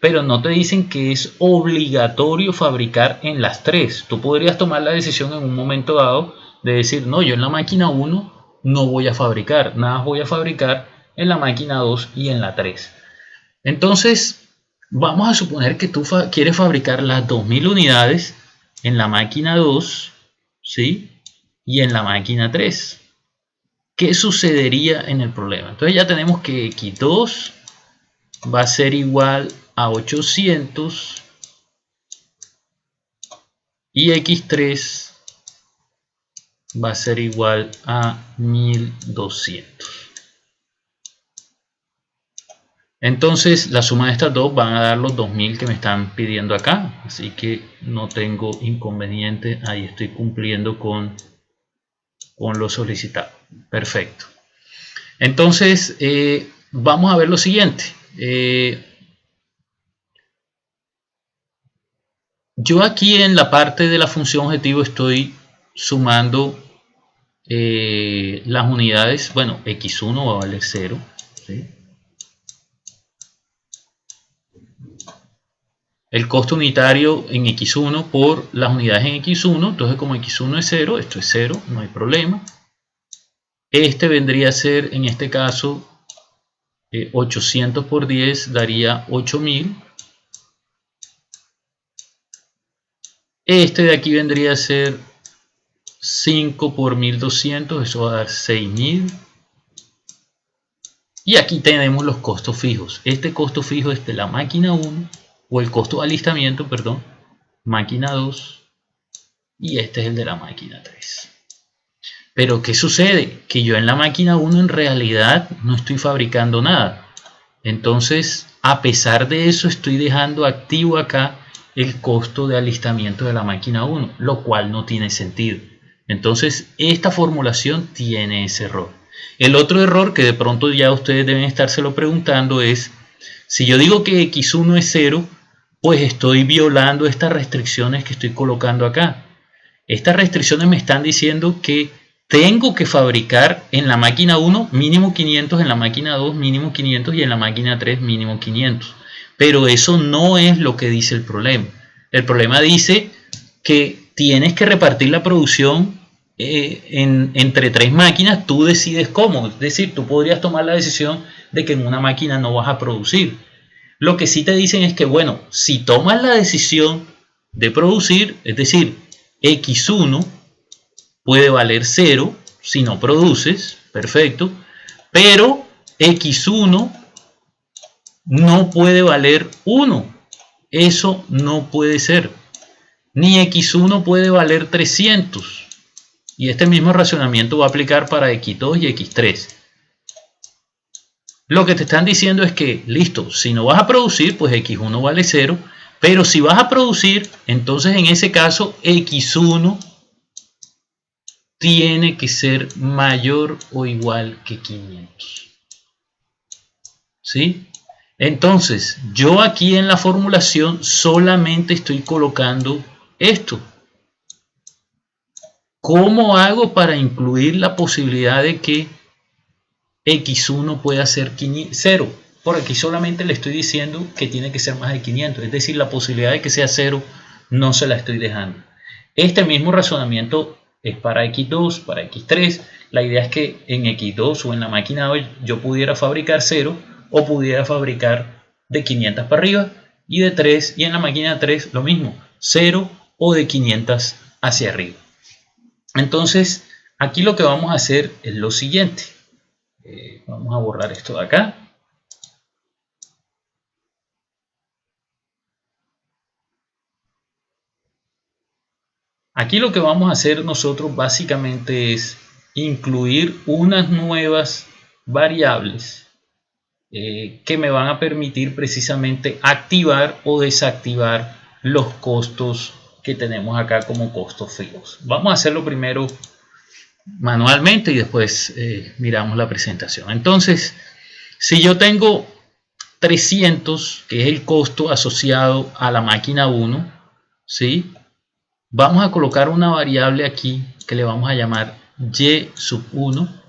[SPEAKER 1] pero no te dicen que es obligatorio fabricar en las 3. Tú podrías tomar la decisión en un momento dado de decir, no, yo en la máquina 1 no voy a fabricar, nada voy a fabricar en la máquina 2 y en la 3. Entonces, vamos a suponer que tú quieres fabricar las 2000 unidades en la máquina 2, ¿sí? Y en la máquina 3. ¿Qué sucedería en el problema? Entonces ya tenemos que X2 va a ser igual a 800 y X3 va a ser igual a 1200. Entonces la suma de estas dos van a dar los 2000 que me están pidiendo acá, así que no tengo inconveniente, ahí estoy cumpliendo con lo solicitado. Perfecto. Entonces vamos a ver lo siguiente. Yo aquí en la parte de la función objetivo estoy sumando las unidades. Bueno, x1 va a valer 0, ¿sí? El costo unitario en x1 por las unidades en x1, entonces como x1 es 0, esto es 0, no hay problema. Este vendría a ser, en este caso, 800 por 10 daría 8000. Este de aquí vendría a ser 5 por 1200, eso va a dar 6000. Y aquí tenemos los costos fijos. Este costo fijo es de la máquina 1, o el costo de alistamiento, perdón, máquina 2, y este es el de la máquina 3. Pero ¿qué sucede? Que yo en la máquina 1 en realidad no estoy fabricando nada. Entonces, a pesar de eso, estoy dejando activo acá el costo de alistamiento de la máquina 1, lo cual no tiene sentido. Entonces, esta formulación tiene ese error. El otro error que de pronto ya ustedes deben estárselo preguntando es, si yo digo que x1 es 0, pues estoy violando estas restricciones que estoy colocando acá. Estas restricciones me están diciendo que tengo que fabricar en la máquina 1 mínimo 500, en la máquina 2 mínimo 500 y en la máquina 3 mínimo 500. Pero eso no es lo que dice el problema. El problema dice que tienes que repartir la producción entre 3 máquinas. Tú decides cómo. Es decir, tú podrías tomar la decisión de que en una máquina no vas a producir. Lo que sí te dicen es que, bueno, si tomas la decisión de producir, es decir, x1 puede valer 0 si no produces, perfecto, pero x1 no puede valer 1, eso no puede ser, ni x1 puede valer 300, y este mismo racionamiento va a aplicar para x2 y x3. Lo que te están diciendo es que, listo, si no vas a producir, pues x1 vale 0, pero si vas a producir, entonces en ese caso x1 tiene que ser mayor o igual que 500. ¿Sí? Entonces, yo aquí en la formulación solamente estoy colocando esto. ¿Cómo hago para incluir la posibilidad de que x1 pueda ser 0? Por aquí solamente le estoy diciendo que tiene que ser más de 500. Es decir, la posibilidad de que sea 0 no se la estoy dejando. Este mismo razonamiento es para x2, para x3. La idea es que en x2 o en la máquina 2 yo pudiera fabricar 0 o pudiera fabricar de 500 para arriba, y de 3, y en la máquina 3 lo mismo, 0 o de 500 hacia arriba. Entonces, aquí lo que vamos a hacer es lo siguiente. Vamos a borrar esto de acá. Aquí lo que vamos a hacer nosotros básicamente es incluir unas nuevas variables que me van a permitir precisamente activar o desactivar los costos que tenemos acá como costos fijos. Vamos a hacerlo primero manualmente y después miramos la presentación. Entonces, si yo tengo 300, que es el costo asociado a la máquina 1, ¿sí? Vamos a colocar una variable aquí que le vamos a llamar y sub 1,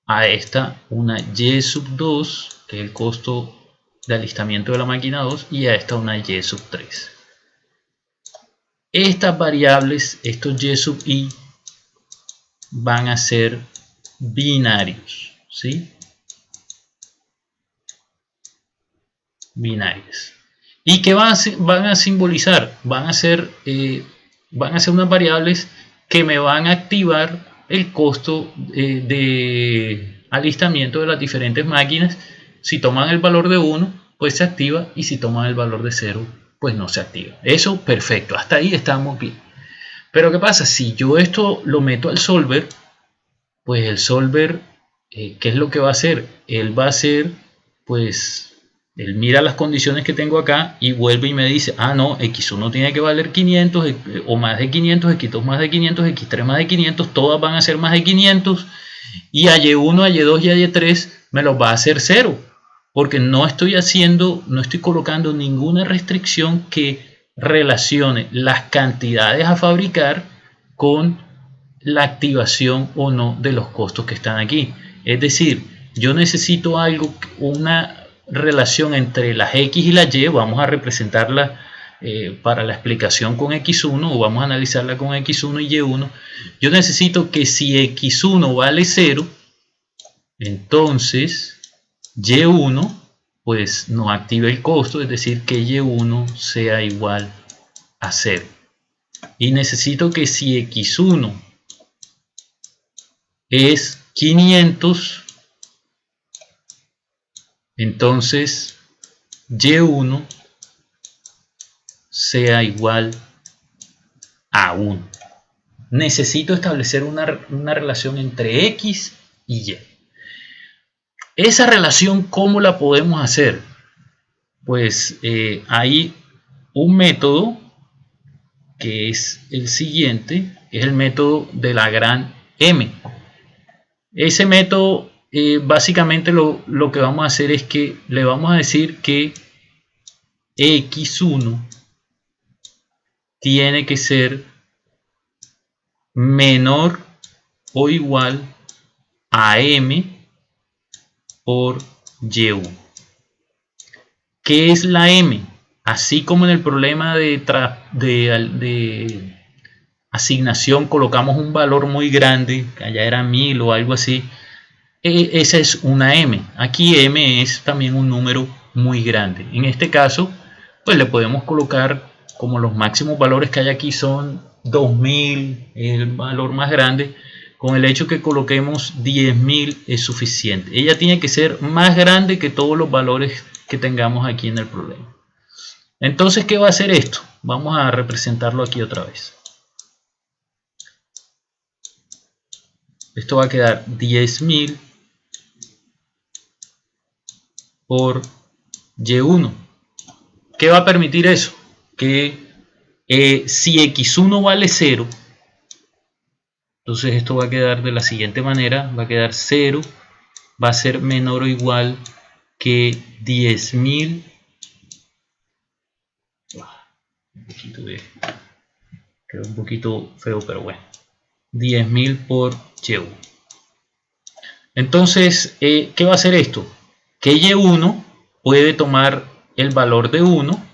[SPEAKER 1] a esta una y sub 2, que es el costo de alistamiento de la máquina 2, y a esta una y sub 3. Estas variables, estos y sub i, van a ser binarios, ¿sí? Binarios. ¿Y qué van a simbolizar? Van a ser unas variables que me van a activar el costo de alistamiento de las diferentes máquinas. Si toman el valor de 1, pues se activa, y si toman el valor de 0, pues no se activa. Eso, perfecto, hasta ahí estamos bien. Pero ¿qué pasa? Si yo esto lo meto al solver, pues el solver, ¿qué es lo que va a hacer? Él va a hacer pues él mira las condiciones que tengo acá y vuelve y me dice, ah no, x1 tiene que valer 500 o más de 500, x2 más de 500, x3 más de 500, todas van a ser más de 500 y a y1, a y2 y a y3 me los va a hacer 0 porque no estoy colocando ninguna restricción que relacione las cantidades a fabricar con la activación o no de los costos que están aquí. Es decir, yo necesito una relación entre las X y las Y, vamos a representarla para la explicación con X1 o vamos a analizarla con X1 y Y1. Yo necesito que si X1 vale 0, entonces Y1 pues no active el costo, es decir, que Y1 sea igual a 0. Y necesito que si X1 es 500, entonces Y1 sea igual a 1. Necesito establecer una relación entre X y Y. Esa relación, ¿cómo la podemos hacer? Pues hay un método que es el siguiente, es el método de la gran M. Ese método básicamente lo que vamos a hacer es que le vamos a decir que X1 tiene que ser menor o igual a M por Y1. ¿Qué es la M? Así como en el problema de asignación colocamos un valor muy grande, que allá era 1000 o algo así, esa es una M. Aquí M es también un número muy grande. En este caso, pues le podemos colocar como los máximos valores que hay aquí son 2000, el valor más grande. Con el hecho que coloquemos 10.000 es suficiente. Ella tiene que ser más grande que todos los valores que tengamos aquí en el problema. Entonces, ¿qué va a hacer esto? Vamos a representarlo aquí otra vez. Esto va a quedar 10.000 por Y1. ¿Qué va a permitir eso? Que si X1 vale 0, entonces esto va a quedar de la siguiente manera, va a quedar 0, va a ser menor o igual que 10.000. Quedó un poquito feo, pero bueno. 10.000 por Y1. Entonces, ¿qué va a hacer esto? Que Y1 puede tomar el valor de 1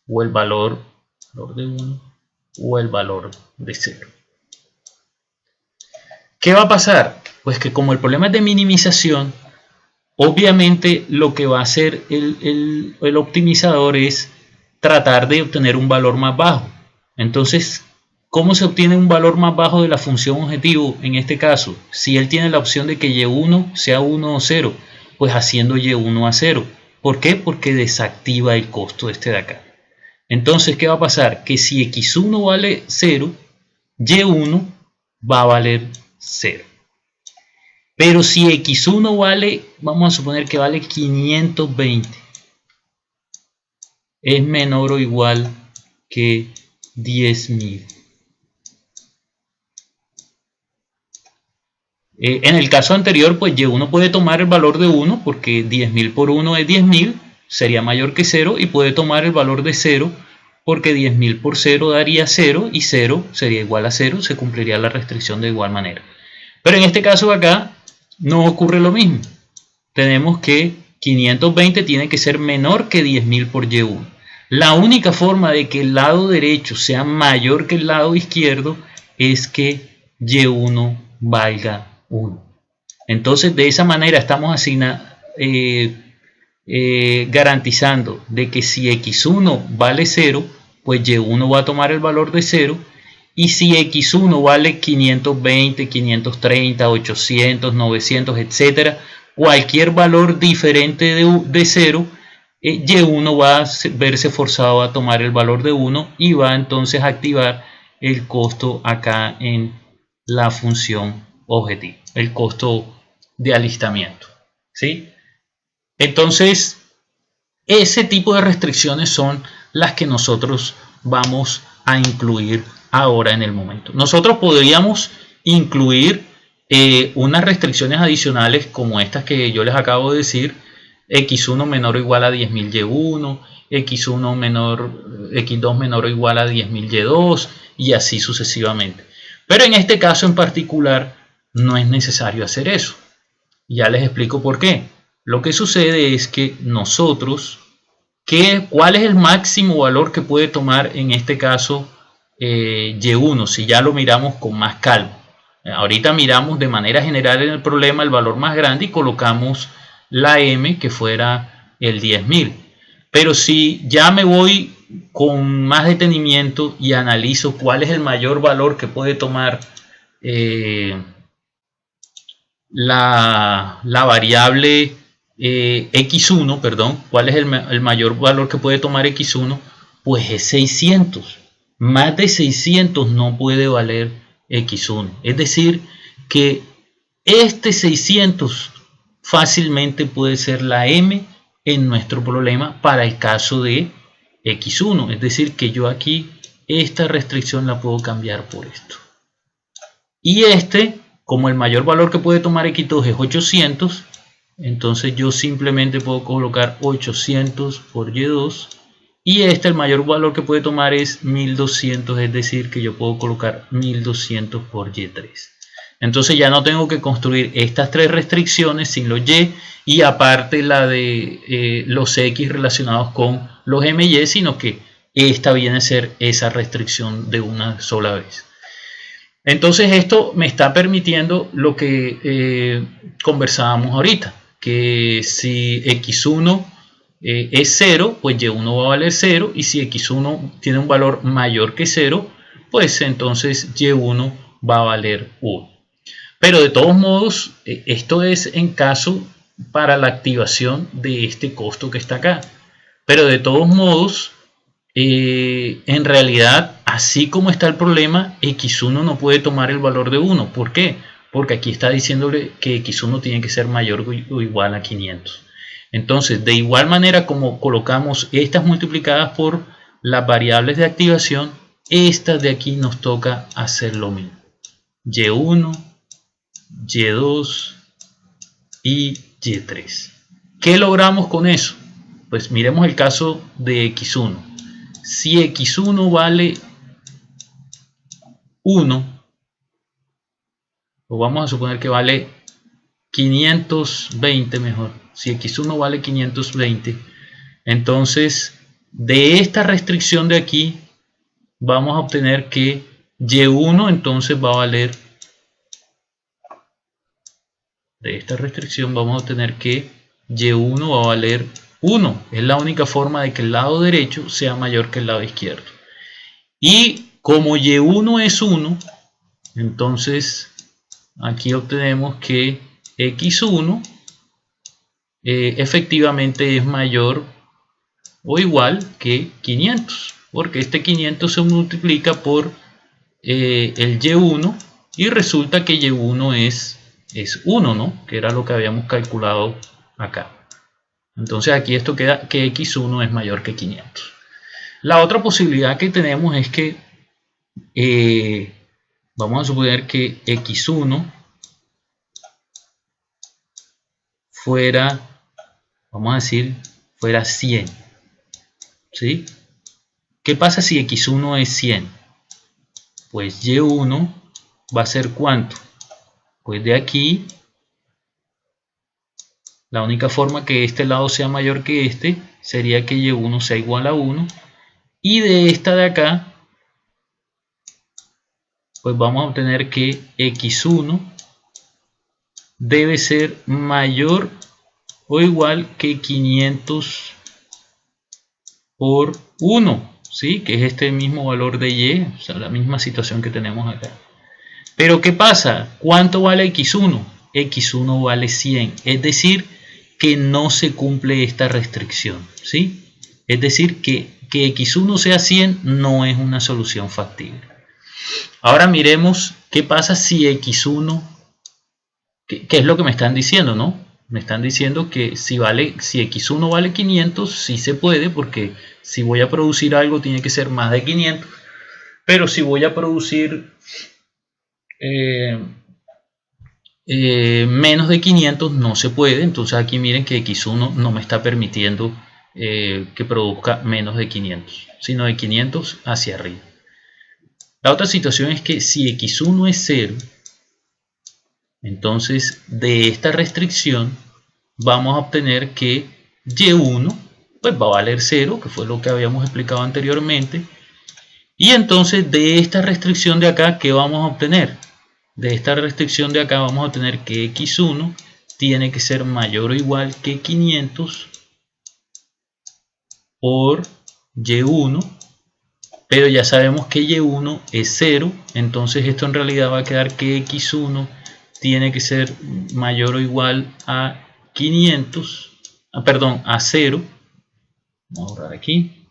[SPEAKER 1] o el valor de 1 o el valor de 0. ¿Qué va a pasar? Pues que como el problema es de minimización, obviamente lo que va a hacer el optimizador es tratar de obtener un valor más bajo. Entonces, ¿cómo se obtiene un valor más bajo de la función objetivo en este caso? Si él tiene la opción de que Y1 sea 1 o 0, pues haciendo Y1 a 0. ¿Por qué? Porque desactiva el costo este de acá. Entonces, ¿qué va a pasar? Que si X1 vale 0, Y1 va a valer 0. Pero si X1 vale, vamos a suponer que vale 520, es menor o igual que 10.000. En el caso anterior, pues Y1 puede tomar el valor de 1 porque 10.000 por 1 es 10.000, sería mayor que 0, y puede tomar el valor de 0 porque 10.000 por 0 daría 0 y 0 sería igual a 0, se cumpliría la restricción de igual manera. Pero en este caso acá no ocurre lo mismo. Tenemos que 520 tiene que ser menor que 10.000 por Y1. La única forma de que el lado derecho sea mayor que el lado izquierdo es que Y1 valga 1. Entonces, de esa manera estamos garantizando de que si X1 vale 0, pues Y1 va a tomar el valor de 0. Y si X1 vale 520, 530, 800, 900, etc., cualquier valor diferente de 0, Y1 va a verse forzado a tomar el valor de 1 y va entonces a activar el costo acá en la función objetivo, el costo de alistamiento, ¿sí? Entonces, ese tipo de restricciones son las que nosotros vamos a incluir ahora en el momento. Nosotros podríamos incluir unas restricciones adicionales como estas que yo les acabo de decir: x1 menor o igual a 10.000 y1, x1 menor, x2 menor o igual a 10.000 y2, y así sucesivamente. Pero en este caso en particular no es necesario hacer eso. Ya les explico por qué. Lo que sucede es que nosotros, ¿cuál es el máximo valor que puede tomar en este caso y1? Si ya lo miramos con más calma. Ahorita miramos de manera general en el problema el valor más grande y colocamos la m, que fuera el 10.000. Pero si ya me voy con más detenimiento y analizo cuál es el mayor valor que puede tomar la variable x1, perdón, cuál es el mayor valor que puede tomar x1, pues es 600. Más de 600 no puede valer x1. Es decir, que este 600 fácilmente puede ser la m en nuestro problema para el caso de x1. Es decir, que yo aquí esta restricción la puedo cambiar por esto. Y como el mayor valor que puede tomar x2 es 800, entonces yo simplemente puedo colocar 800 por y2. Y el mayor valor que puede tomar es 1200, es decir, que yo puedo colocar 1200 por y3. Entonces ya no tengo que construir estas tres restricciones sin los y aparte la de los x relacionados con los my, sino que esta viene a ser esa restricción de una sola vez. Entonces esto me está permitiendo lo que conversábamos ahorita, que si x1 es 0, pues y1 va a valer 0, y si x1 tiene un valor mayor que 0, pues entonces y1 va a valer 1. Pero de todos modos, esto es en caso para la activación de este costo que está acá. Pero de todos modos, en realidad, así como está el problema, x1 no puede tomar el valor de 1. ¿Por qué? Porque aquí está diciéndole que x1 tiene que ser mayor o igual a 500. Entonces, de igual manera como colocamos estas multiplicadas por las variables de activación, estas de aquí nos toca hacer lo mismo. y1, y2 y y3. ¿Qué logramos con eso? Pues miremos el caso de x1. Si x1 vale 1, o vamos a suponer que vale 520 mejor. Si x1 vale 520, entonces de esta restricción de aquí vamos a obtener que y1 entonces va a valer, de esta restricción vamos a obtener que y1 va a valer 1. Es la única forma de que el lado derecho sea mayor que el lado izquierdo. Y como y1 es 1, entonces aquí obtenemos que x1 efectivamente es mayor o igual que 500, porque este 500 se multiplica por el y1 y resulta que y1 es 1, ¿no? Que era lo que habíamos calculado acá. Entonces aquí esto queda que x1 es mayor que 500. La otra posibilidad que tenemos es que vamos a suponer que x1 fuera, vamos a decir, fuera 100. ¿Sí? ¿Qué pasa si x1 es 100? Pues y1 va a ser ¿cuánto? Pues de aquí, la única forma que este lado sea mayor que este sería que y1 sea igual a 1. Y de esta de acá, pues vamos a obtener que x1 debe ser mayor o igual que 500 por 1, ¿sí? Que es este mismo valor de y, o sea, la misma situación que tenemos acá. Pero ¿qué pasa? ¿Cuánto vale x1? x1 vale 100, es decir, que no se cumple esta restricción, ¿sí? Es decir, que x1 sea 100 no es una solución factible. Ahora miremos qué pasa si x1, ¿qué es lo que me están diciendo, no? Me están diciendo que si X1 vale 500, sí se puede, porque si voy a producir algo tiene que ser más de 500. Pero si voy a producir menos de 500 no se puede. Entonces aquí miren que X1 no me está permitiendo que produzca menos de 500, sino de 500 hacia arriba. La otra situación es que si X1 es 0, entonces de esta restricción vamos a obtener que Y1 pues va a valer 0, que fue lo que habíamos explicado anteriormente. Y entonces de esta restricción de acá, ¿qué vamos a obtener? De esta restricción de acá vamos a obtener que X1 tiene que ser mayor o igual que 500 por Y1, pero ya sabemos que Y1 es 0, entonces esto en realidad va a quedar que X1 tiene que ser mayor o igual a 500, perdón, a 0. Vamos a borrar aquí.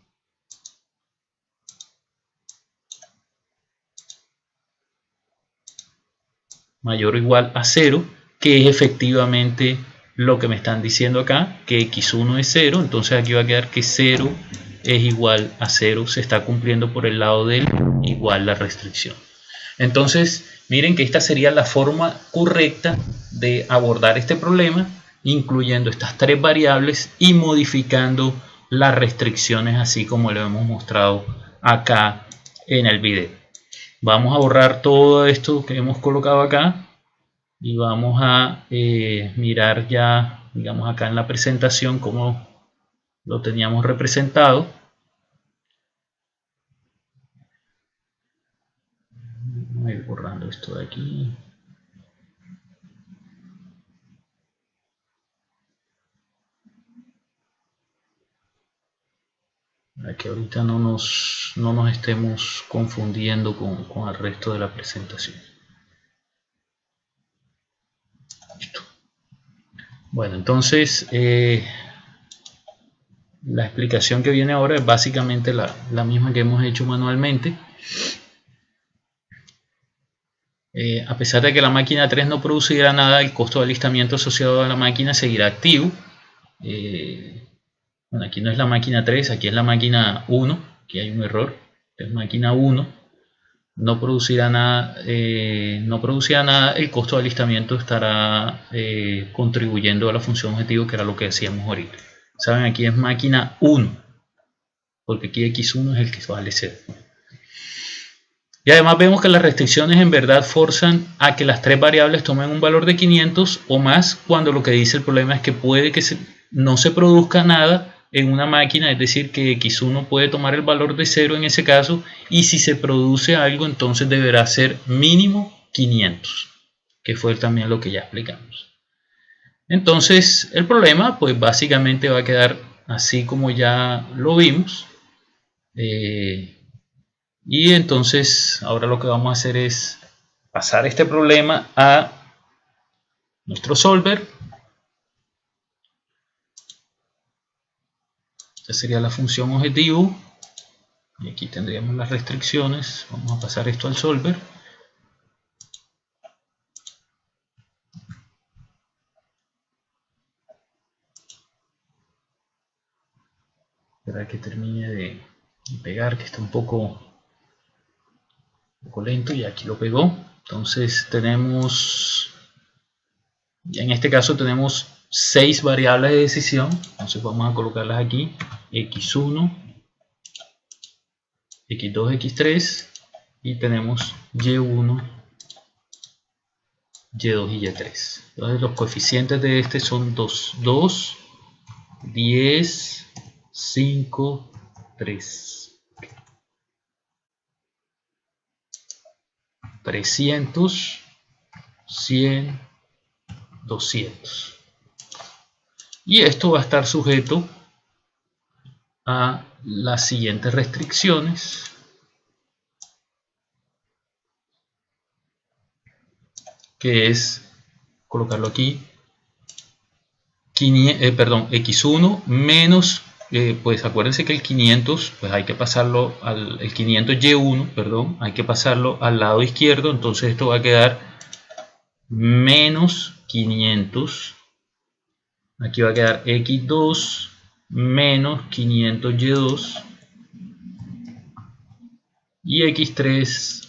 [SPEAKER 1] Mayor o igual a 0, que es efectivamente lo que me están diciendo acá, que X1 es 0, entonces aquí va a quedar que 0 es igual a 0, se está cumpliendo por el lado del igual la restricción. Entonces, miren que esta sería la forma correcta de abordar este problema, incluyendo estas tres variables y modificando las restricciones así como lo hemos mostrado acá en el video. Vamos a borrar todo esto que hemos colocado acá y vamos a mirar ya, digamos, acá en la presentación cómo lo teníamos representado. Voy a ir borrando esto de aquí. Para que ahorita no nos estemos confundiendo con el resto de la presentación. Listo. Bueno, entonces la explicación que viene ahora es básicamente la misma que hemos hecho manualmente. A pesar de que la máquina 3 no producirá nada, el costo de alistamiento asociado a la máquina seguirá activo. Bueno, aquí no es la máquina 3, aquí es la máquina 1, aquí hay un error, es máquina 1, no producirá nada, el costo de alistamiento estará contribuyendo a la función objetivo, que era lo que decíamos ahorita. Saben, aquí es máquina 1, porque aquí X1 es el que vale 0. Y además vemos que las restricciones en verdad forzan a que las tres variables tomen un valor de 500 o más, cuando lo que dice el problema es que puede que no se produzca nada en una máquina, es decir, que X1 puede tomar el valor de 0 en ese caso, y si se produce algo entonces deberá ser mínimo 500, que fue también lo que ya explicamos. Entonces el problema pues básicamente va a quedar así como ya lo vimos. Y entonces ahora lo que vamos a hacer es pasar este problema a nuestro solver. Esta sería la función objetivo. Y aquí tendríamos las restricciones. Vamos a pasar esto al solver. Esperar que termine de pegar, que está un poco lento, y aquí lo pegó. Entonces tenemos, en este caso tenemos 6 variables de decisión, entonces vamos a colocarlas aquí: X1, X2, X3, y tenemos Y1, Y2 y Y3. Entonces los coeficientes de este son 2, 10, 5, 3. 300, 100, 200. Y esto va a estar sujeto a las siguientes restricciones. Que es colocarlo aquí, X1 menos, pues acuérdense que el 500, pues hay que pasarlo el 500Y1, perdón, hay que pasarlo al lado izquierdo, entonces esto va a quedar menos 500 Aquí va a quedar x2 menos 500y2 y x3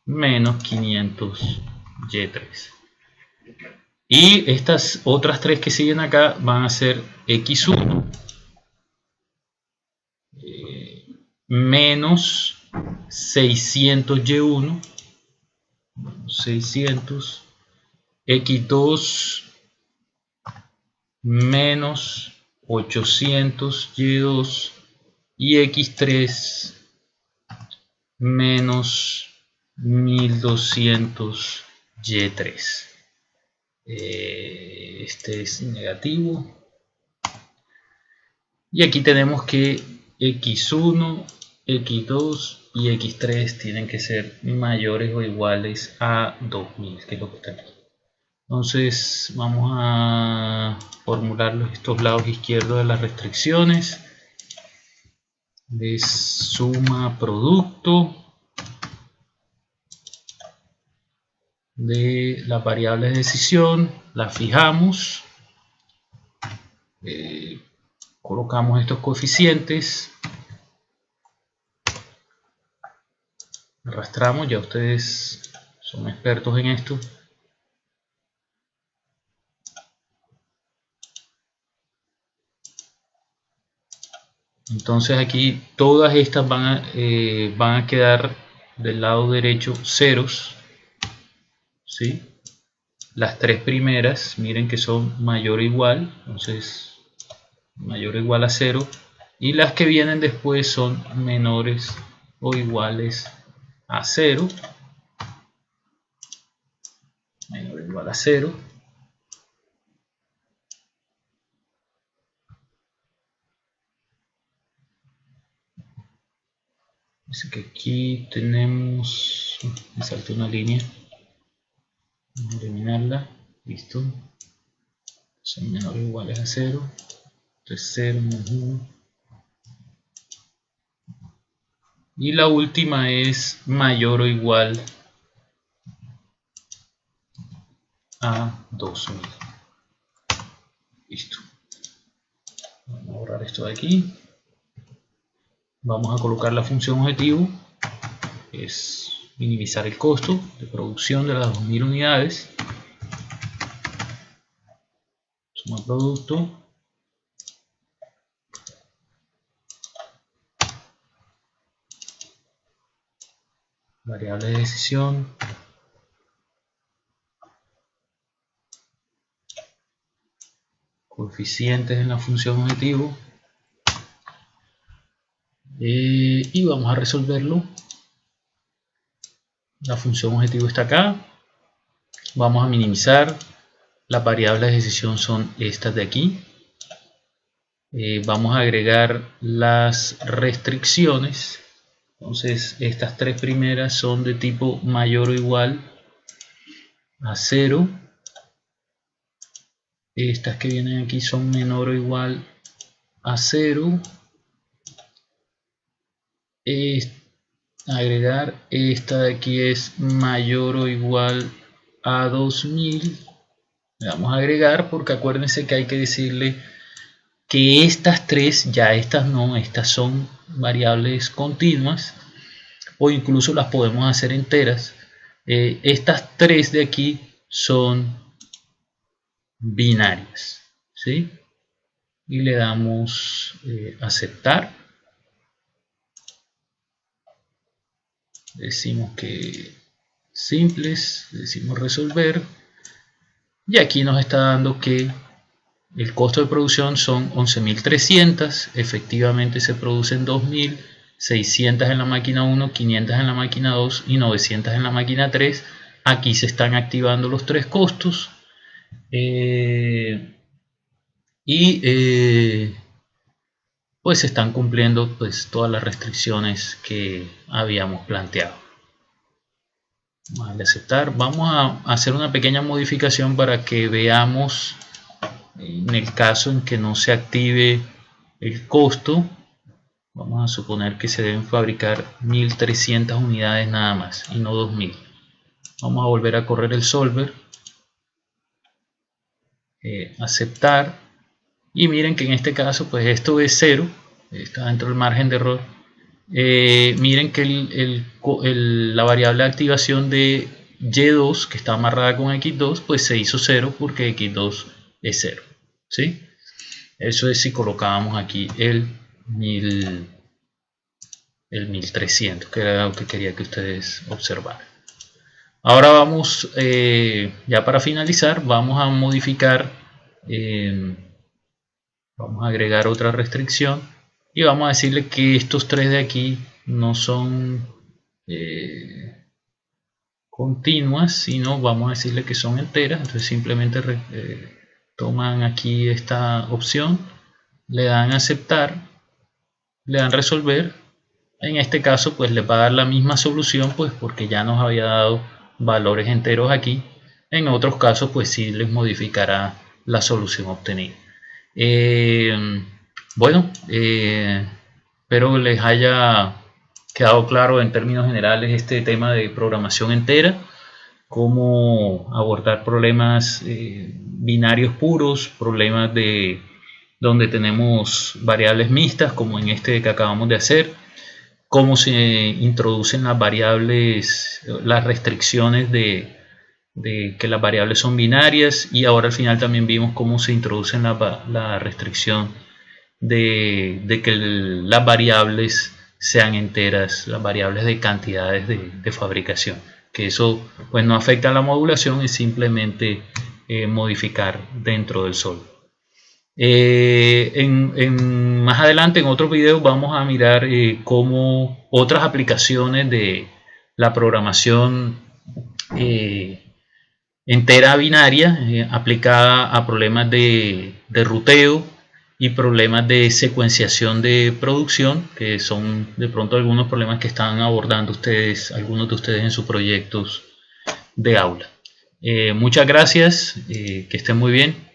[SPEAKER 1] menos 500y3. Y estas otras tres que siguen acá van a ser x1 menos 600y1 600, x2 menos 800y2 y x3 menos 1200y3. Este es negativo. Y aquí tenemos que x1, x2 y x3 tienen que ser mayores o iguales a 2000, que es lo que está aquí. Entonces vamos a formular estos lados izquierdos de las restricciones. De suma producto de las variables de decisión, la fijamos, colocamos estos coeficientes, arrastramos, ya ustedes son expertos en esto. Entonces aquí todas estas van a quedar del lado derecho ceros, ¿sí? Las tres primeras, miren que son mayor o igual, entonces mayor o igual a 0, y las que vienen después son menores o iguales a 0, menor o igual a 0. Dice que aquí tenemos, me salté una línea, vamos a eliminarla, listo, son menores o iguales a 0, entonces 0 menos 1. Y la última es mayor o igual a 2000. Listo. Vamos a borrar esto de aquí. Vamos a colocar la función objetivo, es minimizar el costo de producción de las 2000 unidades. Suma producto. Variable de decisión. Coeficientes en la función objetivo. Y vamos a resolverlo. La función objetivo está acá. Vamos a minimizar. Las variables de decisión son estas de aquí. Vamos a agregar las restricciones. Entonces estas tres primeras son de tipo mayor o igual a 0. Estas que vienen aquí son menor o igual a 0. Agregar esta de aquí es mayor o igual a 2000. Le vamos a agregar porque acuérdense que hay que decirle que estas tres, ya estas no, estas son variables continuas o incluso las podemos hacer enteras. Estas tres de aquí son binarias, ¿sí? Y le damos aceptar. Decimos que simples, decimos resolver. Y aquí nos está dando que el costo de producción son 11.300, efectivamente se producen 2.000, 600 en la máquina 1, 500 en la máquina 2 y 900 en la máquina 3. Aquí se están activando los tres costos pues se están cumpliendo pues todas las restricciones que habíamos planteado. Vamos a darle a aceptar. Vamos a hacer una pequeña modificación para que veamos en el caso en que no se active el costo. Vamos a suponer que se deben fabricar 1300 unidades nada más y no 2000. Vamos a volver a correr el solver. aceptar, y miren que en este caso pues esto es 0, está dentro del margen de error. Miren que la variable de activación de Y2, que está amarrada con X2, pues se hizo 0 porque X2 es 0, ¿sí? Eso es si colocábamos aquí el 1300, que era lo que quería que ustedes observaran. Ahora vamos, ya para finalizar, vamos a modificar, vamos a agregar otra restricción y vamos a decirle que estos tres de aquí no son continuas, sino vamos a decirle que son enteras. Entonces simplemente toman aquí esta opción, le dan aceptar, le dan resolver. En este caso pues les va a dar la misma solución, pues porque ya nos había dado valores enteros aquí. En otros casos pues sí les modificará la solución obtenida. Bueno, espero que les haya quedado claro en términos generales este tema de programación entera, cómo abordar problemas binarios puros, problemas de donde tenemos variables mixtas, como en este que acabamos de hacer, cómo se introducen las variables, las restricciones de que las variables son binarias, y ahora al final también vimos cómo se introduce la restricción de que las variables sean enteras, las variables de cantidades de fabricación, que eso pues no afecta a la modulación, es simplemente modificar dentro del software. Más adelante en otros videos vamos a mirar cómo otras aplicaciones de la programación entera binaria aplicada a problemas de ruteo y problemas de secuenciación de producción, que son de pronto algunos problemas que están abordando algunos de ustedes en sus proyectos de aula. Muchas gracias, que estén muy bien.